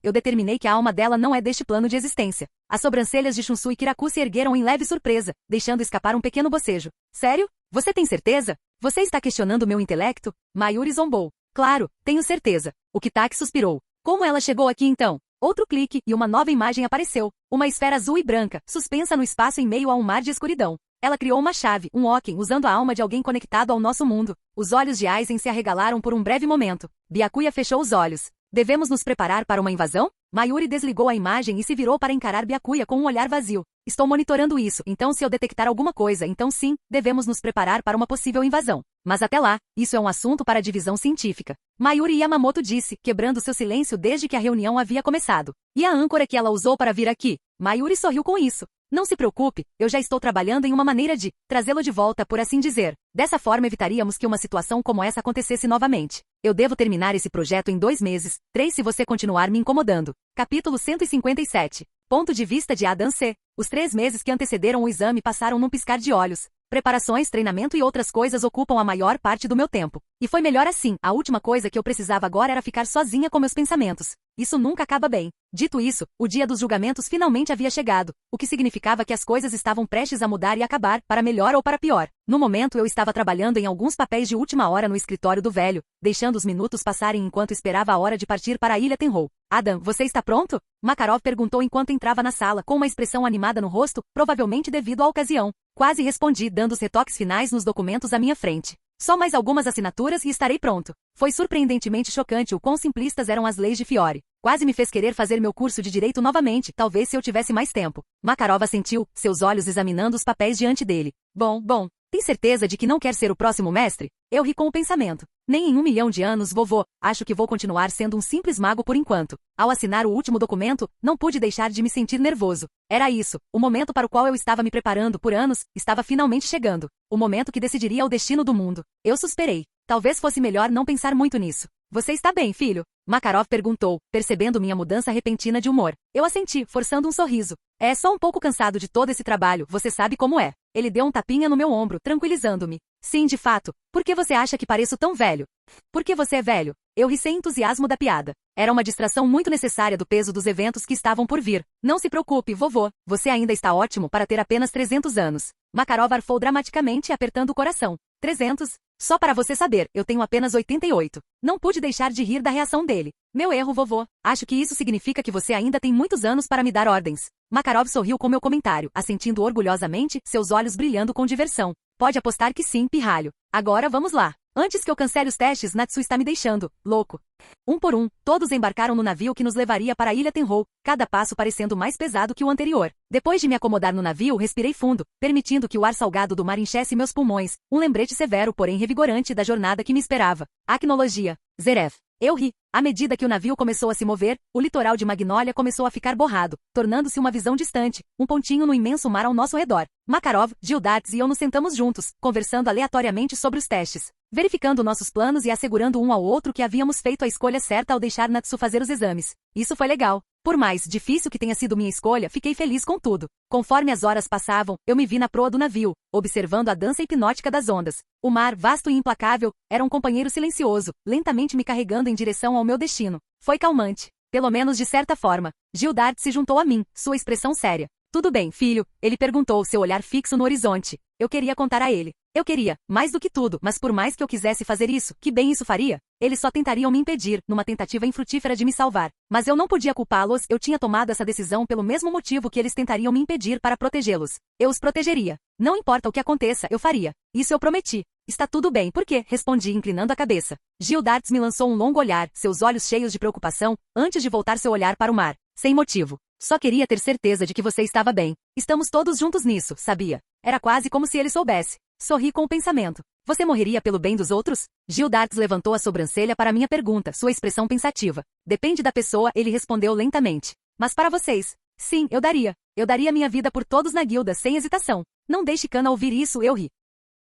[SPEAKER 2] eu determinei que a alma dela não é deste plano de existência. As sobrancelhas de Shunsu e Kiraku se ergueram em leve surpresa, deixando escapar um pequeno bocejo. Sério? Você tem certeza? Você está questionando meu intelecto? Mayuri zombou. Claro, tenho certeza. O Kitaki suspirou. Como ela chegou aqui então? Outro clique, e uma nova imagem apareceu. Uma esfera azul e branca, suspensa no espaço em meio a um mar de escuridão. Ela criou uma chave, um Oken, usando a alma de alguém conectado ao nosso mundo. Os olhos de Aizen se arregalaram por um breve momento. Byakuya fechou os olhos. Devemos nos preparar para uma invasão? Mayuri desligou a imagem e se virou para encarar Byakuya com um olhar vazio. Estou monitorando isso, então se eu detectar alguma coisa, então sim, devemos nos preparar para uma possível invasão. Mas até lá, isso é um assunto para a divisão científica. Mayuri Yamamoto disse, quebrando seu silêncio desde que a reunião havia começado. E a âncora que ela usou para vir aqui? Mayuri sorriu com isso. Não se preocupe, eu já estou trabalhando em uma maneira de trazê-lo de volta, por assim dizer. Dessa forma evitaríamos que uma situação como essa acontecesse novamente. Eu devo terminar esse projeto em 2 meses, 3 se você continuar me incomodando. Capítulo 157. Ponto de vista de Adam C. Os 3 meses que antecederam o exame passaram num piscar de olhos. Preparações, treinamento e outras coisas ocupam a maior parte do meu tempo. E foi melhor assim, a última coisa que eu precisava agora era ficar sozinha com meus pensamentos. Isso nunca acaba bem. Dito isso, o dia dos julgamentos finalmente havia chegado, o que significava que as coisas estavam prestes a mudar e acabar, para melhor ou para pior. No momento eu estava trabalhando em alguns papéis de última hora no escritório do velho, deixando os minutos passarem enquanto esperava a hora de partir para a Ilha Tenrou. Adam, você está pronto? Makarov perguntou enquanto entrava na sala com uma expressão animada no rosto, provavelmente devido à ocasião. Quase respondi dando os retoques finais nos documentos à minha frente. Só mais algumas assinaturas e estarei pronto. Foi surpreendentemente chocante o quão simplistas eram as leis de Fiore. Quase me fez querer fazer meu curso de direito novamente, talvez se eu tivesse mais tempo. Makarov assentiu, seus olhos examinando os papéis diante dele. Bom, tem certeza de que não quer ser o próximo mestre? Eu ri com o pensamento. Nem em 1 milhão de anos, vovô, acho que vou continuar sendo um simples mago por enquanto. Ao assinar o último documento, não pude deixar de me sentir nervoso. Era isso, o momento para o qual eu estava me preparando por anos, estava finalmente chegando. O momento que decidiria o destino do mundo. Eu suspirei. Talvez fosse melhor não pensar muito nisso. Você está bem, filho? Makarov perguntou, percebendo minha mudança repentina de humor. Eu assenti, forçando um sorriso. É só um pouco cansado de todo esse trabalho, você sabe como é. Ele deu um tapinha no meu ombro, tranquilizando-me. Sim, de fato. Por que você acha que pareço tão velho? Porque você é velho. Eu ri sem entusiasmo da piada. Era uma distração muito necessária do peso dos eventos que estavam por vir. Não se preocupe, vovô. Você ainda está ótimo para ter apenas 300 anos. Makarov arfou dramaticamente, apertando o coração. 300? Só para você saber, eu tenho apenas 88. Não pude deixar de rir da reação dele. Meu erro, vovô. Acho que isso significa que você ainda tem muitos anos para me dar ordens. Makarov sorriu com meu comentário, assentindo orgulhosamente, seus olhos brilhando com diversão. Pode apostar que sim, pirralho. Agora vamos lá. Antes que eu cancele os testes, Natsu está me deixando louco. Um por um, todos embarcaram no navio que nos levaria para a Ilha Tenrou, cada passo parecendo mais pesado que o anterior. Depois de me acomodar no navio, respirei fundo, permitindo que o ar salgado do mar enchesse meus pulmões, um lembrete severo porém revigorante da jornada que me esperava. Acnologia. Zerev. Eu ri. À medida que o navio começou a se mover, o litoral de Magnólia começou a ficar borrado, tornando-se uma visão distante, um pontinho no imenso mar ao nosso redor. Makarov, Gildarts e eu nos sentamos juntos, conversando aleatoriamente sobre os testes, verificando nossos planos e assegurando um ao outro que havíamos feito a escolha certa ao deixar Natsu fazer os exames. Isso foi legal. Por mais difícil que tenha sido minha escolha, fiquei feliz com tudo. Conforme as horas passavam, eu me vi na proa do navio, observando a dança hipnótica das ondas. O mar, vasto e implacável, era um companheiro silencioso, lentamente me carregando em direção ao meu destino. Foi calmante. Pelo menos de certa forma. Gildart se juntou a mim, sua expressão séria. Tudo bem, filho, ele perguntou, seu olhar fixo no horizonte. Eu queria contar a ele. Eu queria, mais do que tudo, mas por mais que eu quisesse fazer isso, que bem isso faria? Eles só tentariam me impedir, numa tentativa infrutífera de me salvar. Mas eu não podia culpá-los, eu tinha tomado essa decisão pelo mesmo motivo que eles tentariam me impedir para protegê-los. Eu os protegeria. Não importa o que aconteça, eu faria. Isso eu prometi. Está tudo bem, por quê? Respondi inclinando a cabeça. Gildarts me lançou um longo olhar, seus olhos cheios de preocupação, antes de voltar seu olhar para o mar. Sem motivo. Só queria ter certeza de que você estava bem. Estamos todos juntos nisso, sabia? Era quase como se ele soubesse. Sorri com o pensamento. Você morreria pelo bem dos outros? Gildarts levantou a sobrancelha para minha pergunta, sua expressão pensativa. Depende da pessoa, ele respondeu lentamente. Mas para vocês? Sim, eu daria. Eu daria minha vida por todos na guilda, sem hesitação. Não deixe Kana ouvir isso, eu ri.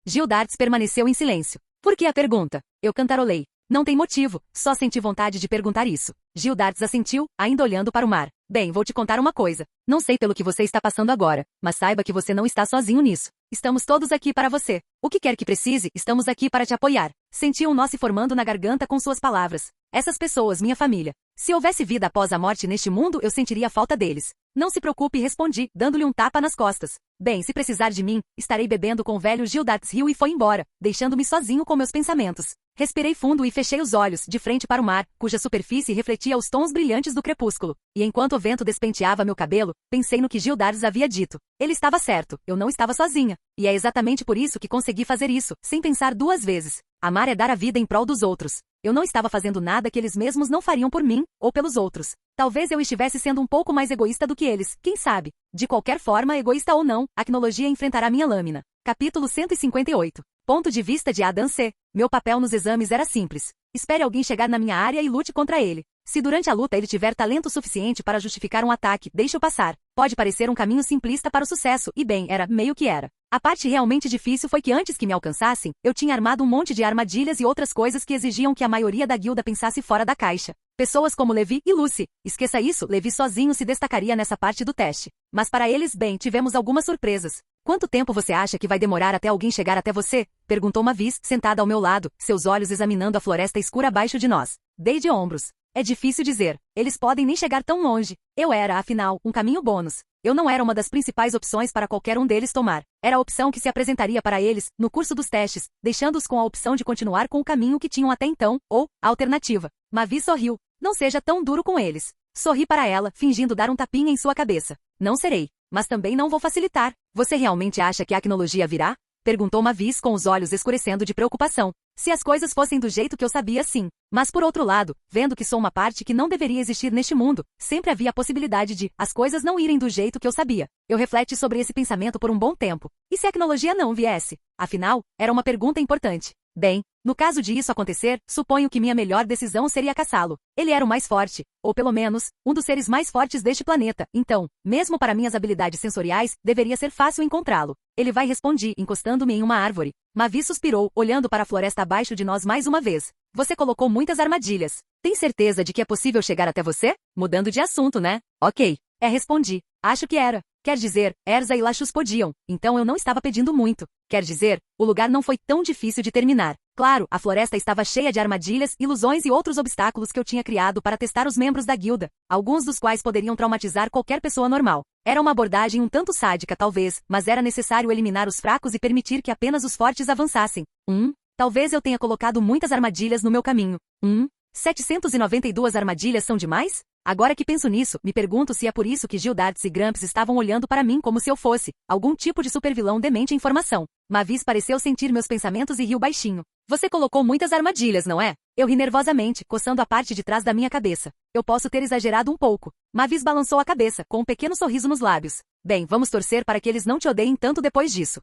[SPEAKER 2] Gildarts permaneceu em silêncio. Por que a pergunta? Eu cantarolei. Não tem motivo, só senti vontade de perguntar isso. Gildarts assentiu, ainda olhando para o mar. Bem, vou te contar uma coisa. Não sei pelo que você está passando agora, mas saiba que você não está sozinho nisso. Estamos todos aqui para você. O que quer que precise, estamos aqui para te apoiar. Senti um nó se formando na garganta com suas palavras. Essas pessoas, minha família. Se houvesse vida após a morte neste mundo, eu sentiria a falta deles. Não se preocupe, respondi, dando-lhe um tapa nas costas. Bem, se precisar de mim, estarei bebendo com o velho Gildarts riu e foi embora, deixando-me sozinho com meus pensamentos. Respirei fundo e fechei os olhos, de frente para o mar, cuja superfície refletia os tons brilhantes do crepúsculo. E enquanto o vento despenteava meu cabelo, pensei no que Gildarts havia dito. Ele estava certo, eu não estava sozinha. E é exatamente por isso que consegui fazer isso, sem pensar duas vezes. Amar é dar a vida em prol dos outros. Eu não estava fazendo nada que eles mesmos não fariam por mim, ou pelos outros. Talvez eu estivesse sendo um pouco mais egoísta do que eles, quem sabe? De qualquer forma, egoísta ou não, a Acnologia enfrentará minha lâmina. Capítulo 158. Ponto de vista de Adam C. Meu papel nos exames era simples. Espere alguém chegar na minha área e lute contra ele. Se durante a luta ele tiver talento suficiente para justificar um ataque, deixe-o passar. Pode parecer um caminho simplista para o sucesso, e bem, era, meio que era. A parte realmente difícil foi que antes que me alcançassem, eu tinha armado um monte de armadilhas e outras coisas que exigiam que a maioria da guilda pensasse fora da caixa. Pessoas como Levi e Lucy. Esqueça isso, Levi sozinho se destacaria nessa parte do teste. Mas para eles, bem, tivemos algumas surpresas. Quanto tempo você acha que vai demorar até alguém chegar até você? Perguntou Mavis, sentada ao meu lado, seus olhos examinando a floresta escura abaixo de nós. Dei de ombros. É difícil dizer. Eles podem nem chegar tão longe. Eu era, afinal, um caminho bônus. Eu não era uma das principais opções para qualquer um deles tomar. Era a opção que se apresentaria para eles, no curso dos testes, deixando-os com a opção de continuar com o caminho que tinham até então, ou, a alternativa. Mavis sorriu. Não seja tão duro com eles. Sorri para ela, fingindo dar um tapinha em sua cabeça. Não serei. Mas também não vou facilitar. Você realmente acha que a Acnologia virá? Perguntou Mavis com os olhos escurecendo de preocupação. Se as coisas fossem do jeito que eu sabia, sim. Mas por outro lado, vendo que sou uma parte que não deveria existir neste mundo, sempre havia a possibilidade de as coisas não irem do jeito que eu sabia. Eu refleti sobre esse pensamento por um bom tempo. E se a Acnologia não viesse? Afinal, era uma pergunta importante. Bem, no caso de isso acontecer, suponho que minha melhor decisão seria caçá-lo. Ele era o mais forte, ou pelo menos, um dos seres mais fortes deste planeta, então, mesmo para minhas habilidades sensoriais, deveria ser fácil encontrá-lo. Ele vai, respondi, encostando-me em uma árvore. Mavi suspirou, olhando para a floresta abaixo de nós mais uma vez. Você colocou muitas armadilhas. Tem certeza de que é possível chegar até você? Mudando de assunto, né? Ok. Respondi. Acho que era. Quer dizer, Erza e Lachus podiam, então eu não estava pedindo muito. Quer dizer, o lugar não foi tão difícil de terminar. Claro, a floresta estava cheia de armadilhas, ilusões e outros obstáculos que eu tinha criado para testar os membros da guilda, alguns dos quais poderiam traumatizar qualquer pessoa normal. Era uma abordagem um tanto sádica, talvez, mas era necessário eliminar os fracos e permitir que apenas os fortes avançassem. Talvez eu tenha colocado muitas armadilhas no meu caminho. 792 armadilhas são demais? Agora que penso nisso, me pergunto se é por isso que Gildarts e Gramps estavam olhando para mim como se eu fosse algum tipo de supervilão demente em formação. Mavis pareceu sentir meus pensamentos e riu baixinho. Você colocou muitas armadilhas, não é? Eu ri nervosamente, coçando a parte de trás da minha cabeça. Eu posso ter exagerado um pouco. Mavis balançou a cabeça, com um pequeno sorriso nos lábios. Bem, vamos torcer para que eles não te odeiem tanto depois disso.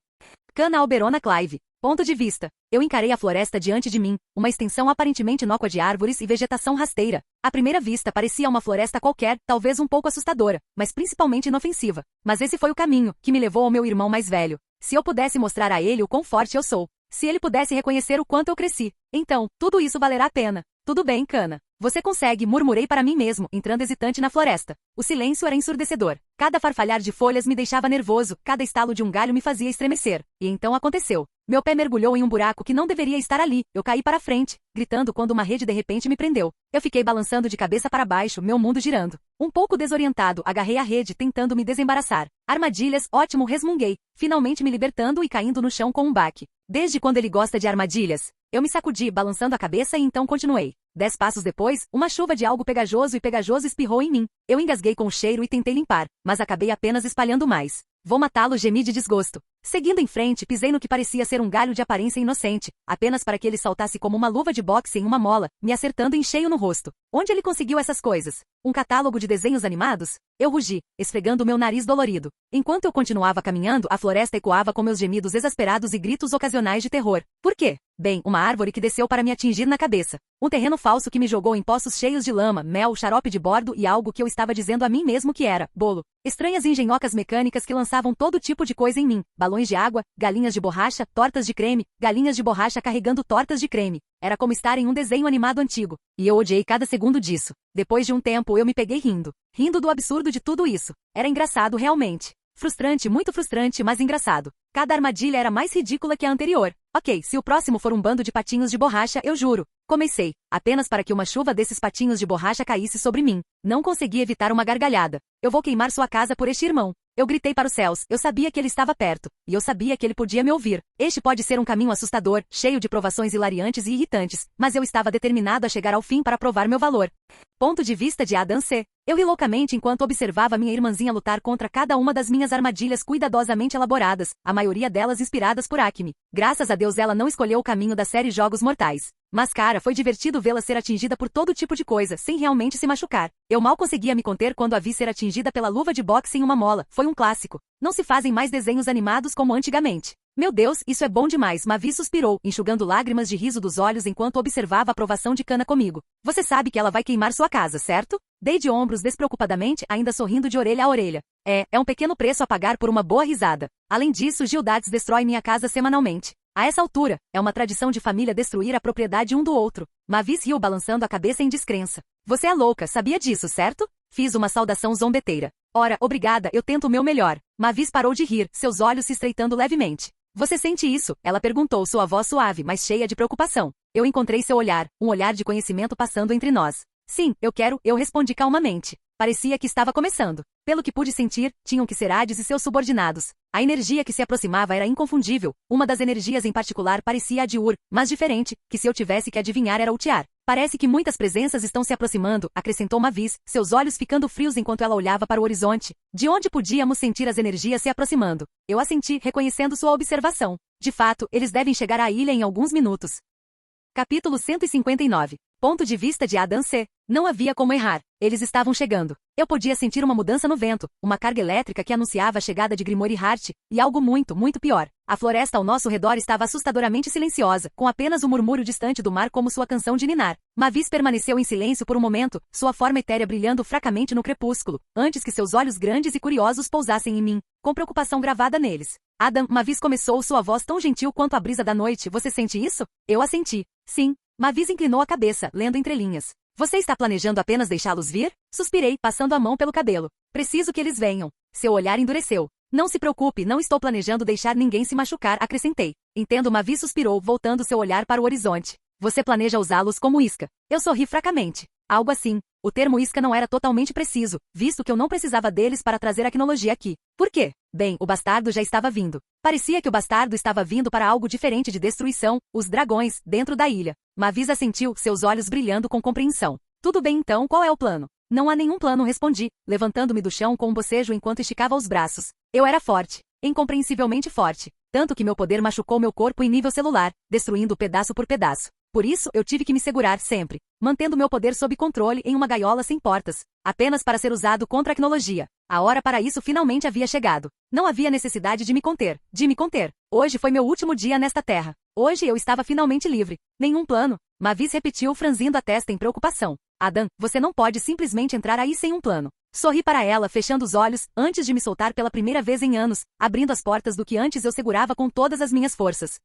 [SPEAKER 2] Kana Alberona Clive. Ponto de vista. Eu encarei a floresta diante de mim, uma extensão aparentemente inócua de árvores e vegetação rasteira. À primeira vista parecia uma floresta qualquer, talvez um pouco assustadora, mas principalmente inofensiva. Mas esse foi o caminho, que me levou ao meu irmão mais velho. Se eu pudesse mostrar a ele o quão forte eu sou, se ele pudesse reconhecer o quanto eu cresci, então, tudo isso valerá a pena. Tudo bem, Kana. Você consegue, murmurei para mim mesmo, entrando hesitante na floresta. O silêncio era ensurdecedor. Cada farfalhar de folhas me deixava nervoso, cada estalo de um galho me fazia estremecer. E então aconteceu. Meu pé mergulhou em um buraco que não deveria estar ali. Eu caí para frente, gritando quando uma rede de repente me prendeu. Eu fiquei balançando de cabeça para baixo, meu mundo girando. Um pouco desorientado, agarrei a rede, tentando me desembaraçar. Armadilhas, ótimo, resmunguei, finalmente me libertando e caindo no chão com um baque. Desde quando ele gosta de armadilhas? Eu me sacudi, balançando a cabeça e então continuei. 10 passos depois, uma chuva de algo pegajoso espirrou em mim. Eu engasguei com o cheiro e tentei limpar, mas acabei apenas espalhando mais. Vou matá-lo, gemi de desgosto. Seguindo em frente, pisei no que parecia ser um galho de aparência inocente, apenas para que ele saltasse como uma luva de boxe em uma mola, me acertando em cheio no rosto. Onde ele conseguiu essas coisas? Um catálogo de desenhos animados? Eu rugi, esfregando meu nariz dolorido. Enquanto eu continuava caminhando, a floresta ecoava com meus gemidos exasperados e gritos ocasionais de terror. Por quê? Bem, uma árvore que desceu para me atingir na cabeça. Um terreno falso que me jogou em poços cheios de lama, mel, xarope de bordo e algo que eu estava dizendo a mim mesmo que era bolo. Estranhas engenhocas mecânicas que lançavam todo tipo de coisa em mim. Balões de água, galinhas de borracha, tortas de creme, galinhas de borracha carregando tortas de creme. Era como estar em um desenho animado antigo. E eu odiei cada segundo disso. Depois de um tempo eu me peguei rindo. Rindo do absurdo de tudo isso. Era engraçado realmente. Frustrante, muito frustrante, mas engraçado. Cada armadilha era mais ridícula que a anterior. Ok, se o próximo for um bando de patinhos de borracha, eu juro. Comecei, apenas para que uma chuva desses patinhos de borracha caísse sobre mim. Não consegui evitar uma gargalhada. Eu vou queimar sua casa por este irmão. Eu gritei para os céus, eu sabia que ele estava perto. E eu sabia que ele podia me ouvir. Este pode ser um caminho assustador, cheio de provações hilariantes e irritantes, mas eu estava determinado a chegar ao fim para provar meu valor. Ponto de vista de Adam C. Eu ri loucamente enquanto observava minha irmãzinha lutar contra cada uma das minhas armadilhas cuidadosamente elaboradas, a maioria delas inspiradas por Acme. Graças a Deus ela não escolheu o caminho da série Jogos Mortais. Mas cara, foi divertido vê-la ser atingida por todo tipo de coisa, sem realmente se machucar. Eu mal conseguia me conter quando a vi ser atingida pela luva de boxe em uma mola. Foi um clássico. Não se fazem mais desenhos animados como antigamente. Meu Deus, isso é bom demais, Mavi suspirou, enxugando lágrimas de riso dos olhos enquanto observava a aprovação de Kana comigo. Você sabe que ela vai queimar sua casa, certo? Dei de ombros despreocupadamente, ainda sorrindo de orelha a orelha. É um pequeno preço a pagar por uma boa risada. Além disso, Gildades destrói minha casa semanalmente. A essa altura, é uma tradição de família destruir a propriedade um do outro. Mavis riu balançando a cabeça em descrença. Você é louca, sabia disso, certo? Fiz uma saudação zombeteira. Ora, obrigada, eu tento o meu melhor. Mavis parou de rir, seus olhos se estreitando levemente. Você sente isso? Ela perguntou, sua voz suave, mas cheia de preocupação. Eu encontrei seu olhar, um olhar de conhecimento passando entre nós. Sim, eu respondi calmamente. Parecia que estava começando. Pelo que pude sentir, tinham que ser Hades e seus subordinados. A energia que se aproximava era inconfundível. Uma das energias em particular parecia a de Ur, mas diferente, que se eu tivesse que adivinhar era Ultiar. Parece que muitas presenças estão se aproximando, acrescentou Mavis, seus olhos ficando frios enquanto ela olhava para o horizonte. De onde podíamos sentir as energias se aproximando? Eu assenti, reconhecendo sua observação. De fato, eles devem chegar à ilha em alguns minutos. Capítulo 159. Ponto de vista de Adam C. Não havia como errar. Eles estavam chegando. Eu podia sentir uma mudança no vento, uma carga elétrica que anunciava a chegada de Grimoire e Hart, e algo muito, muito pior. A floresta ao nosso redor estava assustadoramente silenciosa, com apenas o murmúrio distante do mar como sua canção de ninar. Mavis permaneceu em silêncio por um momento, sua forma etérea brilhando fracamente no crepúsculo, antes que seus olhos grandes e curiosos pousassem em mim, com preocupação gravada neles. Adam, Mavis começou, sua voz tão gentil quanto a brisa da noite. Você sente isso? Eu assenti. Sim. Mavis inclinou a cabeça, lendo entre linhas. Você está planejando apenas deixá-los vir? Suspirei, passando a mão pelo cabelo. Preciso que eles venham. Seu olhar endureceu. Não se preocupe, não estou planejando deixar ninguém se machucar, acrescentei. Entendo, Mavis suspirou, voltando seu olhar para o horizonte. Você planeja usá-los como isca. Eu sorri fracamente. Algo assim. O termo isca não era totalmente preciso, visto que eu não precisava deles para trazer a tecnologia aqui. Por quê? Bem, o bastardo já estava vindo. Parecia que o bastardo estava vindo para algo diferente de destruição, os dragões, dentro da ilha. Mavis assentiu, seus olhos brilhando com compreensão. Tudo bem então, qual é o plano? Não há nenhum plano, respondi, levantando-me do chão com um bocejo enquanto esticava os braços. Eu era forte, incompreensivelmente forte, tanto que meu poder machucou meu corpo em nível celular, destruindo pedaço por pedaço. Por isso, eu tive que me segurar sempre, mantendo meu poder sob controle em uma gaiola sem portas, apenas para ser usado contra a tecnologia. A hora para isso finalmente havia chegado. Não havia necessidade de me conter. Hoje foi meu último dia nesta terra. Hoje eu estava finalmente livre. Nenhum plano. Mavis repetiu, franzindo a testa em preocupação. Adam, você não pode simplesmente entrar aí sem um plano. Sorri para ela, fechando os olhos, antes de me soltar pela primeira vez em anos, abrindo as portas do que antes eu segurava com todas as minhas forças.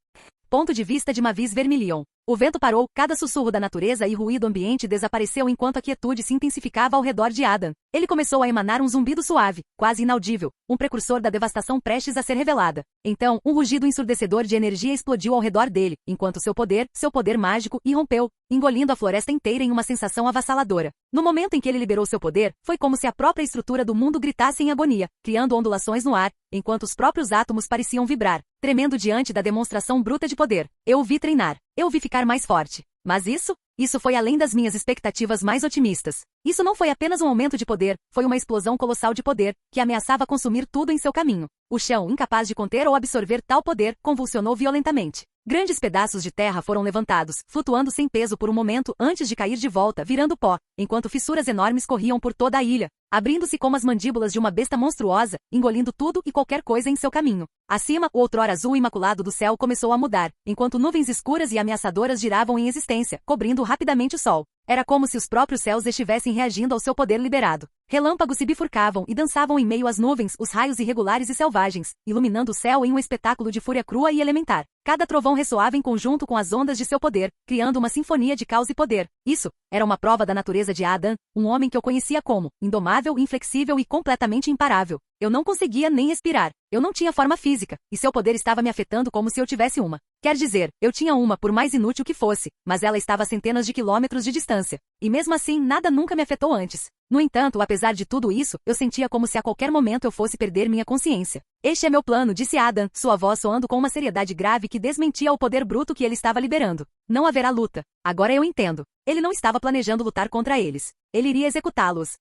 [SPEAKER 2] Ponto de vista de Mavis Vermilion. O vento parou, cada sussurro da natureza e ruído ambiente desapareceu enquanto a quietude se intensificava ao redor de Adam. Ele começou a emanar um zumbido suave, quase inaudível, um precursor da devastação prestes a ser revelada. Então, um rugido ensurdecedor de energia explodiu ao redor dele, enquanto seu poder mágico, irrompeu, engolindo a floresta inteira em uma sensação avassaladora. No momento em que ele liberou seu poder, foi como se a própria estrutura do mundo gritasse em agonia, criando ondulações no ar, enquanto os próprios átomos pareciam vibrar, tremendo diante da demonstração bruta de poder. Eu o vi treinar. Eu o vi ficar mais forte. Mas isso foi além das minhas expectativas mais otimistas. Isso não foi apenas um aumento de poder, foi uma explosão colossal de poder, que ameaçava consumir tudo em seu caminho. O chão, incapaz de conter ou absorver tal poder, convulsionou violentamente. Grandes pedaços de terra foram levantados, flutuando sem peso por um momento antes de cair de volta, virando pó, enquanto fissuras enormes corriam por toda a ilha, abrindo-se como as mandíbulas de uma besta monstruosa, engolindo tudo e qualquer coisa em seu caminho. Acima, o outrora azul imaculado do céu começou a mudar, enquanto nuvens escuras e ameaçadoras giravam em existência, cobrindo rapidamente o sol. Era como se os próprios céus estivessem reagindo ao seu poder liberado. Relâmpagos se bifurcavam e dançavam em meio às nuvens, os raios irregulares e selvagens, iluminando o céu em um espetáculo de fúria crua e elementar. Cada trovão ressoava em conjunto com as ondas de seu poder, criando uma sinfonia de caos e poder. Isso era uma prova da natureza de Adam, um homem que eu conhecia como indomável, inflexível e completamente imparável. Eu não conseguia nem respirar. Eu não tinha forma física, e seu poder estava me afetando como se eu tivesse uma. Quer dizer, eu tinha uma por mais inútil que fosse, mas ela estava a centenas de quilômetros de distância. E mesmo assim, nada nunca me afetou antes. No entanto, apesar de tudo isso, eu sentia como se a qualquer momento eu fosse perder minha consciência. Este é meu plano, disse Adam, sua voz soando com uma seriedade grave que desmentia o poder bruto que ele estava liberando. Não haverá luta. Agora eu entendo. Ele não estava planejando lutar contra eles. Ele iria executá-los.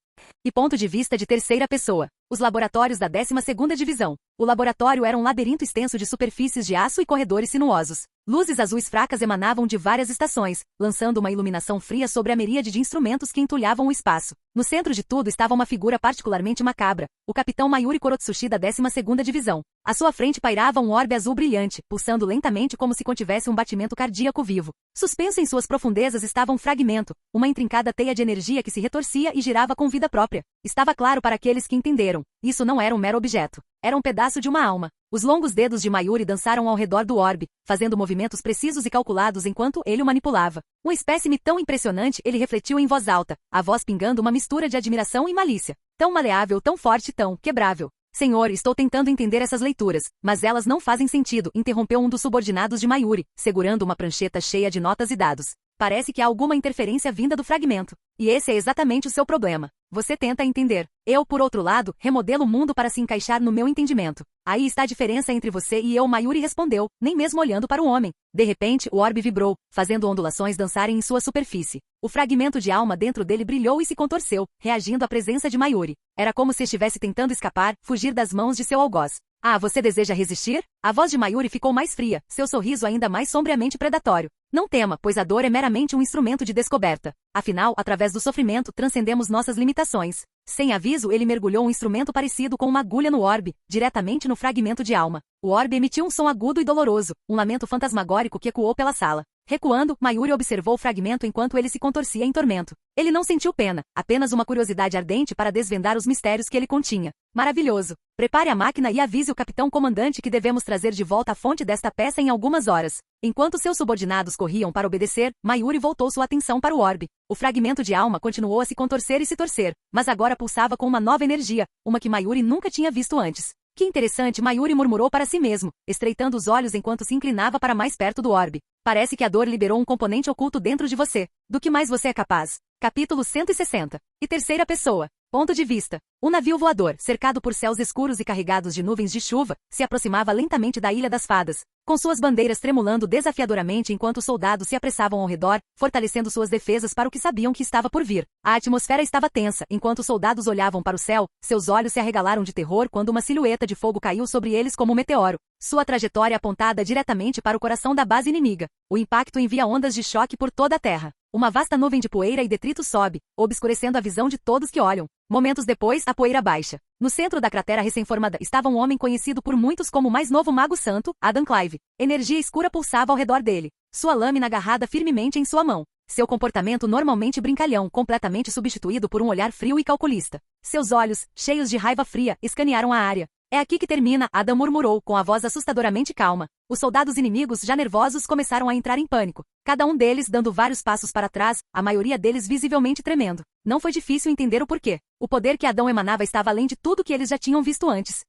[SPEAKER 2] E ponto de vista de terceira pessoa. Os laboratórios da 12ª Divisão. O laboratório era um labirinto extenso de superfícies de aço e corredores sinuosos. Luzes azuis fracas emanavam de várias estações, lançando uma iluminação fria sobre a miríade de instrumentos que entulhavam o espaço. No centro de tudo estava uma figura particularmente macabra, o capitão Mayuri Korotsushi da 12ª Divisão. À sua frente pairava um orbe azul brilhante, pulsando lentamente como se contivesse um batimento cardíaco vivo. Suspenso em suas profundezas estava um fragmento, uma intrincada teia de energia que se retorcia e girava com vida própria. Estava claro para aqueles que entenderam. Isso não era um mero objeto. Era um pedaço de uma alma. Os longos dedos de Mayuri dançaram ao redor do orbe, fazendo movimentos precisos e calculados enquanto ele o manipulava. Um espécime tão impressionante, ele refletiu em voz alta, a voz pingando uma mistura de admiração e malícia. Tão maleável, tão forte, tão quebrável. Senhor, estou tentando entender essas leituras, mas elas não fazem sentido, interrompeu um dos subordinados de Mayuri, segurando uma prancheta cheia de notas e dados. Parece que há alguma interferência vinda do fragmento. E esse é exatamente o seu problema. Você tenta entender. Eu, por outro lado, remodelo o mundo para se encaixar no meu entendimento. Aí está a diferença entre você e eu, Mayuri respondeu, nem mesmo olhando para o homem. De repente, o orbe vibrou, fazendo ondulações dançarem em sua superfície. O fragmento de alma dentro dele brilhou e se contorceu, reagindo à presença de Mayuri. Era como se estivesse tentando escapar, fugir das mãos de seu algoz. Ah, você deseja resistir? A voz de Mayuri ficou mais fria, seu sorriso ainda mais sombriamente predatório. Não tema, pois a dor é meramente um instrumento de descoberta. Afinal, através do sofrimento, transcendemos nossas limitações. Sem aviso, ele mergulhou um instrumento parecido com uma agulha no orbe, diretamente no fragmento de alma. O orbe emitiu um som agudo e doloroso, um lamento fantasmagórico que ecoou pela sala. Recuando, Mayuri observou o fragmento enquanto ele se contorcia em tormento. Ele não sentiu pena, apenas uma curiosidade ardente para desvendar os mistérios que ele continha. Maravilhoso! Prepare a máquina e avise o capitão comandante que devemos trazer de volta a fonte desta peça em algumas horas. Enquanto seus subordinados corriam para obedecer, Mayuri voltou sua atenção para o orbe. O fragmento de alma continuou a se contorcer e se torcer, mas agora pulsava com uma nova energia, uma que Mayuri nunca tinha visto antes. Que interessante, Mayuri murmurou para si mesmo, estreitando os olhos enquanto se inclinava para mais perto do orbe. Parece que a dor liberou um componente oculto dentro de você. Do que mais você é capaz? Capítulo 160. E terceira pessoa. Ponto de vista. Um navio voador, cercado por céus escuros e carregados de nuvens de chuva, se aproximava lentamente da Ilha das Fadas, com suas bandeiras tremulando desafiadoramente enquanto os soldados se apressavam ao redor, fortalecendo suas defesas para o que sabiam que estava por vir. A atmosfera estava tensa, enquanto os soldados olhavam para o céu, seus olhos se arregalaram de terror quando uma silhueta de fogo caiu sobre eles como um meteoro, sua trajetória apontada diretamente para o coração da base inimiga. O impacto envia ondas de choque por toda a terra. Uma vasta nuvem de poeira e detritos sobe, obscurecendo a visão de todos que olham. Momentos depois, a poeira baixa. No centro da cratera recém-formada estava um homem conhecido por muitos como o mais novo mago santo, Adam Clive. Energia escura pulsava ao redor dele, sua lâmina agarrada firmemente em sua mão. Seu comportamento normalmente brincalhão, completamente substituído por um olhar frio e calculista. Seus olhos, cheios de raiva fria, escanearam a área. É aqui que termina, Adam murmurou com a voz assustadoramente calma. Os soldados inimigos, já nervosos, começaram a entrar em pânico. Cada um deles dando vários passos para trás, a maioria deles visivelmente tremendo. Não foi difícil entender o porquê. O poder que Adão emanava estava além de tudo que eles já tinham visto antes.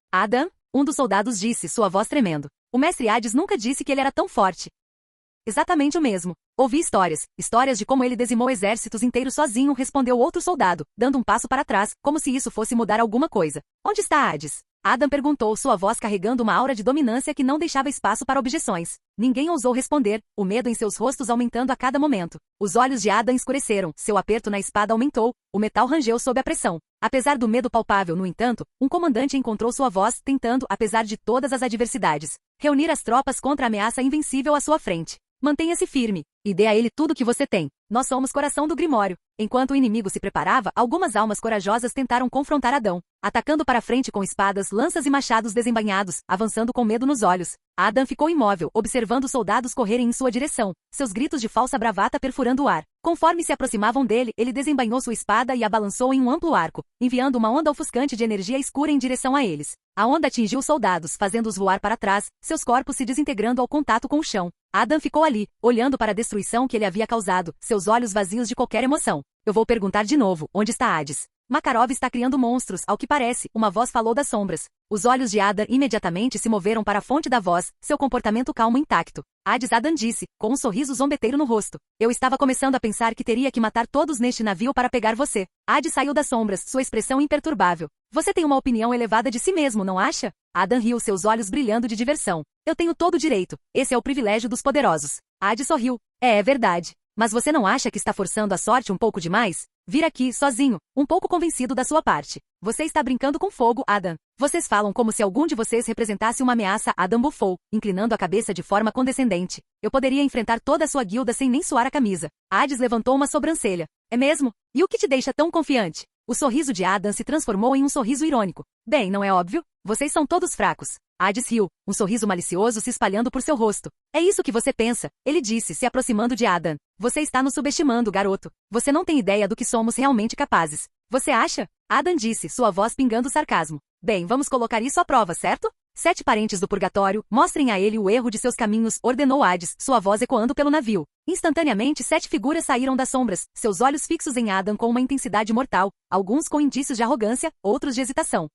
[SPEAKER 2] Adam? Um dos soldados disse, sua voz tremendo. O mestre Hades nunca disse que ele era tão forte. Exatamente o mesmo. Ouvi histórias de como ele dizimou exércitos inteiros sozinho, respondeu outro soldado, dando um passo para trás, como se isso fosse mudar alguma coisa. Onde está Hades? Adam perguntou, sua voz carregando uma aura de dominância que não deixava espaço para objeções. Ninguém ousou responder, o medo em seus rostos aumentando a cada momento. Os olhos de Adam escureceram, seu aperto na espada aumentou, o metal rangeu sob a pressão. Apesar do medo palpável, no entanto, um comandante encontrou sua voz, tentando, apesar de todas as adversidades, reunir as tropas contra a ameaça invencível à sua frente. Mantenha-se firme, e dê a ele tudo que você tem. Nós somos coração do Grimório. Enquanto o inimigo se preparava, algumas almas corajosas tentaram confrontar Adão, atacando para frente com espadas, lanças e machados desembainhados, avançando com medo nos olhos. Adam ficou imóvel, observando os soldados correrem em sua direção, seus gritos de falsa bravata perfurando o ar. Conforme se aproximavam dele, ele desembainhou sua espada e a balançou em um amplo arco, enviando uma onda ofuscante de energia escura em direção a eles. A onda atingiu os soldados, fazendo-os voar para trás, seus corpos se desintegrando ao contato com o chão. Adam ficou ali, olhando para a destruição que ele havia causado, seus olhos vazios de qualquer emoção. Eu vou perguntar de novo, onde está Hades? Makarov está criando monstros, ao que parece, uma voz falou das sombras. Os olhos de Adam imediatamente se moveram para a fonte da voz, seu comportamento calmo intacto. Hades, Adam disse, com um sorriso zombeteiro no rosto. Eu estava começando a pensar que teria que matar todos neste navio para pegar você. Hades saiu das sombras, sua expressão imperturbável. Você tem uma opinião elevada de si mesmo, não acha? Adam riu, seus olhos brilhando de diversão. Eu tenho todo o direito. Esse é o privilégio dos poderosos. Hades sorriu. É verdade. Mas você não acha que está forçando a sorte um pouco demais? Vir aqui, sozinho, um pouco convencido da sua parte. Você está brincando com fogo, Adam. Vocês falam como se algum de vocês representasse uma ameaça, Adam bufou, inclinando a cabeça de forma condescendente. Eu poderia enfrentar toda a sua guilda sem nem suar a camisa. Hades levantou uma sobrancelha. É mesmo? E o que te deixa tão confiante? O sorriso de Adam se transformou em um sorriso irônico. Bem, não é óbvio? Vocês são todos fracos. Hades riu, um sorriso malicioso se espalhando por seu rosto. É isso que você pensa, ele disse, se aproximando de Adam. Você está nos subestimando, garoto. Você não tem ideia do que somos realmente capazes. Você acha? Adam disse, sua voz pingando sarcasmo. Bem, vamos colocar isso à prova, certo? 7 parentes do purgatório, mostrem a ele o erro de seus caminhos, ordenou Hades, sua voz ecoando pelo navio. Instantaneamente 7 figuras saíram das sombras, seus olhos fixos em Adam com uma intensidade mortal, alguns com indícios de arrogância, outros de hesitação.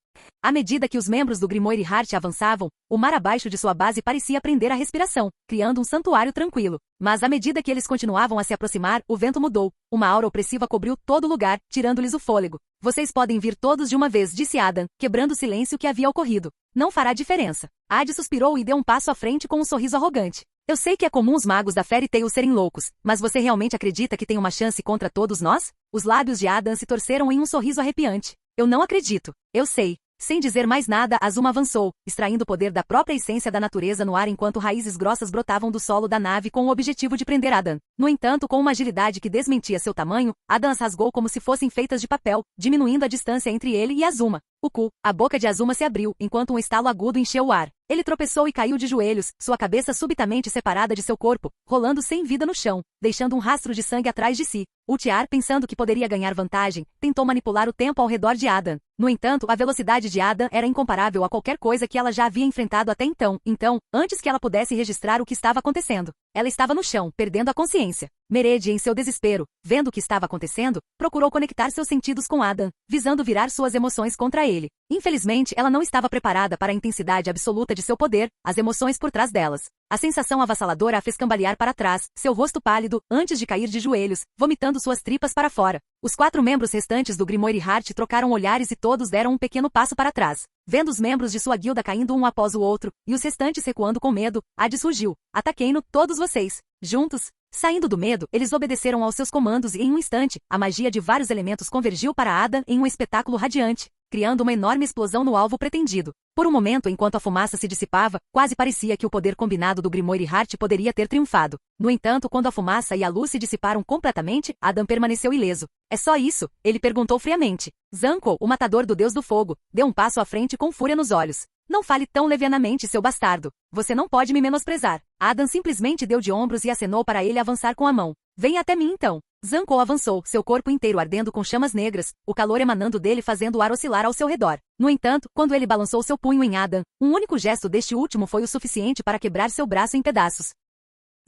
[SPEAKER 2] À medida que os membros do Grimoire Heart avançavam, o mar abaixo de sua base parecia prender a respiração, criando um santuário tranquilo. Mas à medida que eles continuavam a se aproximar, o vento mudou. Uma aura opressiva cobriu todo o lugar, tirando-lhes o fôlego. Vocês podem vir todos de uma vez, disse Adam, quebrando o silêncio que havia ocorrido. Não fará diferença. Hades suspirou e deu um passo à frente com um sorriso arrogante. Eu sei que é comum os magos da Fairy Tail serem loucos, mas você realmente acredita que tem uma chance contra todos nós? Os lábios de Adam se torceram em um sorriso arrepiante. Eu não acredito. Eu sei. Sem dizer mais nada, Azuma avançou, extraindo o poder da própria essência da natureza no ar enquanto raízes grossas brotavam do solo da nave com o objetivo de prender Adam. No entanto, com uma agilidade que desmentia seu tamanho, Adam as rasgou como se fossem feitas de papel, diminuindo a distância entre ele e Azuma. A boca de Azuma se abriu, enquanto um estalo agudo encheu o ar. Ele tropeçou e caiu de joelhos, sua cabeça subitamente separada de seu corpo, rolando sem vida no chão, deixando um rastro de sangue atrás de si. Ultiar, pensando que poderia ganhar vantagem, tentou manipular o tempo ao redor de Adam. No entanto, a velocidade de Adam era incomparável a qualquer coisa que ela já havia enfrentado até então. Antes que ela pudesse registrar o que estava acontecendo, ela estava no chão, perdendo a consciência. Mered, em seu desespero, vendo o que estava acontecendo, procurou conectar seus sentidos com Adam, visando virar suas emoções contra ele. Infelizmente, ela não estava preparada para a intensidade absoluta de seu poder, as emoções por trás delas. A sensação avassaladora a fez cambalear para trás, seu rosto pálido, antes de cair de joelhos, vomitando suas tripas para fora. Os 4 membros restantes do Grimoire Heart trocaram olhares e todos deram um pequeno passo para trás. Vendo os membros de sua guilda caindo um após o outro, e os restantes recuando com medo, Hades rugiu. Ataquei-no, todos vocês. Juntos. Saindo do medo, eles obedeceram aos seus comandos e em um instante, a magia de vários elementos convergiu para Adam em um espetáculo radiante, criando uma enorme explosão no alvo pretendido. Por um momento, enquanto a fumaça se dissipava, quase parecia que o poder combinado do Grimoire Heart poderia ter triunfado. No entanto, quando a fumaça e a luz se dissiparam completamente, Adam permaneceu ileso. É só isso? Ele perguntou friamente. Zanko, o matador do deus do fogo, deu um passo à frente com fúria nos olhos. Não fale tão levianamente, seu bastardo. Você não pode me menosprezar. Adam simplesmente deu de ombros e acenou para ele avançar com a mão. Venha até mim então. Zankou avançou, seu corpo inteiro ardendo com chamas negras, o calor emanando dele fazendo o ar oscilar ao seu redor. No entanto, quando ele balançou seu punho em Adam, um único gesto deste último foi o suficiente para quebrar seu braço em pedaços.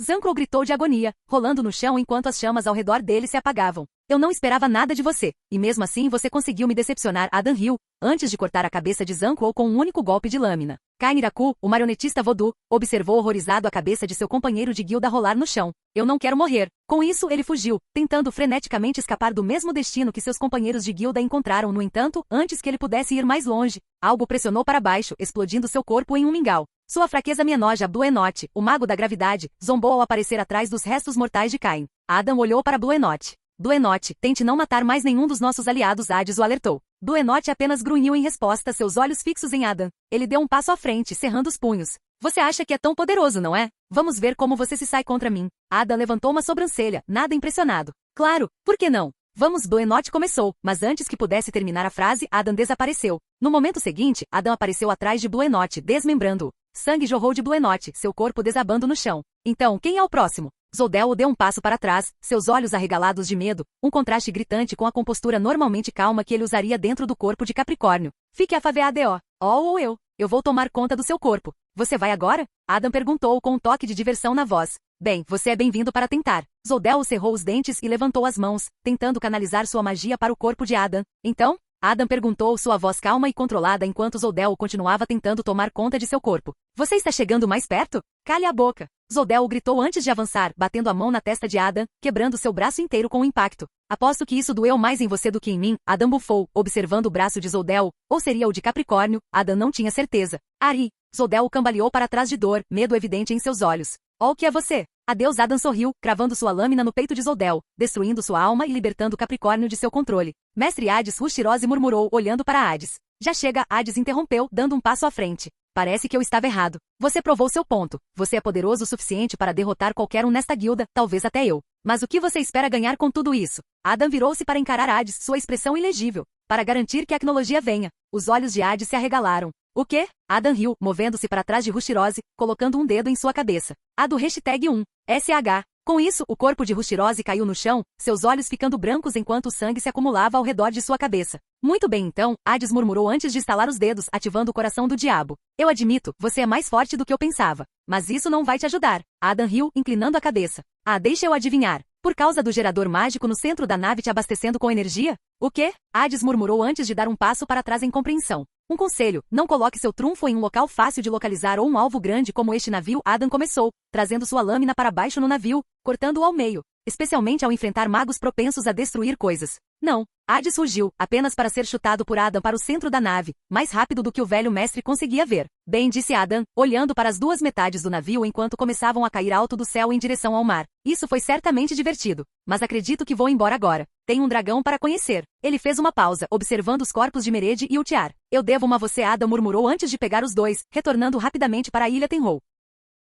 [SPEAKER 2] Zankou gritou de agonia, rolando no chão enquanto as chamas ao redor dele se apagavam. Eu não esperava nada de você, e mesmo assim você conseguiu me decepcionar, Adam riu, antes de cortar a cabeça de Zankou com um único golpe de lâmina. Kainiraku, o marionetista voodoo, observou horrorizado a cabeça de seu companheiro de guilda rolar no chão. Eu não quero morrer. Com isso ele fugiu, tentando freneticamente escapar do mesmo destino que seus companheiros de guilda encontraram. No entanto, antes que ele pudesse ir mais longe, algo pressionou para baixo, explodindo seu corpo em um mingau. Sua fraqueza me enoja, Blue Enoch, o mago da gravidade, zombou ao aparecer atrás dos restos mortais de Cain. Adam olhou para Blue Enoch. Blue Enoch, tente não matar mais nenhum dos nossos aliados, Hades o alertou. Blue Enoch apenas grunhiu em resposta, seus olhos fixos em Adam. Ele deu um passo à frente, cerrando os punhos. Você acha que é tão poderoso, não é? Vamos ver como você se sai contra mim. Adam levantou uma sobrancelha, nada impressionado. Claro, por que não? Vamos, Blue Enoch começou, mas antes que pudesse terminar a frase, Adam desapareceu. No momento seguinte, Adam apareceu atrás de Blue Enoch, desmembrando-o. Sangue jorrou de Blue Enoch, seu corpo desabando no chão. Então, quem é o próximo? Zoldel deu um passo para trás, seus olhos arregalados de medo, um contraste gritante com a compostura normalmente calma que ele usaria dentro do corpo de Capricórnio. Fique afaveado, ou eu. Eu vou tomar conta do seu corpo. Você vai agora? Adam perguntou com um toque de diversão na voz. Bem, você é bem-vindo para tentar. Zoldel cerrou os dentes e levantou as mãos, tentando canalizar sua magia para o corpo de Adam. Então? Adam perguntou, sua voz calma e controlada enquanto Zoldel continuava tentando tomar conta de seu corpo. Você está chegando mais perto? Cale a boca. Zoldel gritou antes de avançar, batendo a mão na testa de Adam, quebrando seu braço inteiro com o impacto. Aposto que isso doeu mais em você do que em mim, Adam bufou, observando o braço de Zoldel, ou seria o de Capricórnio, Adam não tinha certeza. Ari. Zoldel cambaleou para trás de dor, medo evidente em seus olhos. O que é você? Adeus, Adam sorriu, cravando sua lâmina no peito de Zoldel, destruindo sua alma e libertando Capricórnio de seu controle. Mestre Hades Rushirose murmurou, olhando para Hades. Já chega, Hades interrompeu, dando um passo à frente. Parece que eu estava errado. Você provou seu ponto. Você é poderoso o suficiente para derrotar qualquer um nesta guilda, talvez até eu. Mas o que você espera ganhar com tudo isso? Adam virou-se para encarar Hades, sua expressão ilegível. Para garantir que a tecnologia venha. Os olhos de Hades se arregalaram. O quê? Adam riu, movendo-se para trás de Rushirose, colocando um dedo em sua cabeça. A do hashtag 1. SH. Com isso, o corpo de Rushirose caiu no chão, seus olhos ficando brancos enquanto o sangue se acumulava ao redor de sua cabeça. Muito bem então, Hades murmurou antes de estalar os dedos, ativando o coração do diabo. Eu admito, você é mais forte do que eu pensava. Mas isso não vai te ajudar. Adam riu, inclinando a cabeça. Ah, deixa eu adivinhar. Por causa do gerador mágico no centro da nave te abastecendo com energia? O quê? Hades murmurou antes de dar um passo para trás em compreensão. Um conselho, não coloque seu trunfo em um local fácil de localizar ou um alvo grande como este navio. Adam começou, trazendo sua lâmina para baixo no navio, cortando-o ao meio, especialmente ao enfrentar magos propensos a destruir coisas. Não. Hades fugiu, apenas para ser chutado por Adam para o centro da nave, mais rápido do que o velho mestre conseguia ver. Bem, disse Adam, olhando para as duas metades do navio enquanto começavam a cair alto do céu em direção ao mar. Isso foi certamente divertido, mas acredito que vou embora agora. Tem um dragão para conhecer. Ele fez uma pausa, observando os corpos de Mered e Ultiar. Eu devo uma a você, Adam murmurou antes de pegar os dois, retornando rapidamente para a ilha Tenrou.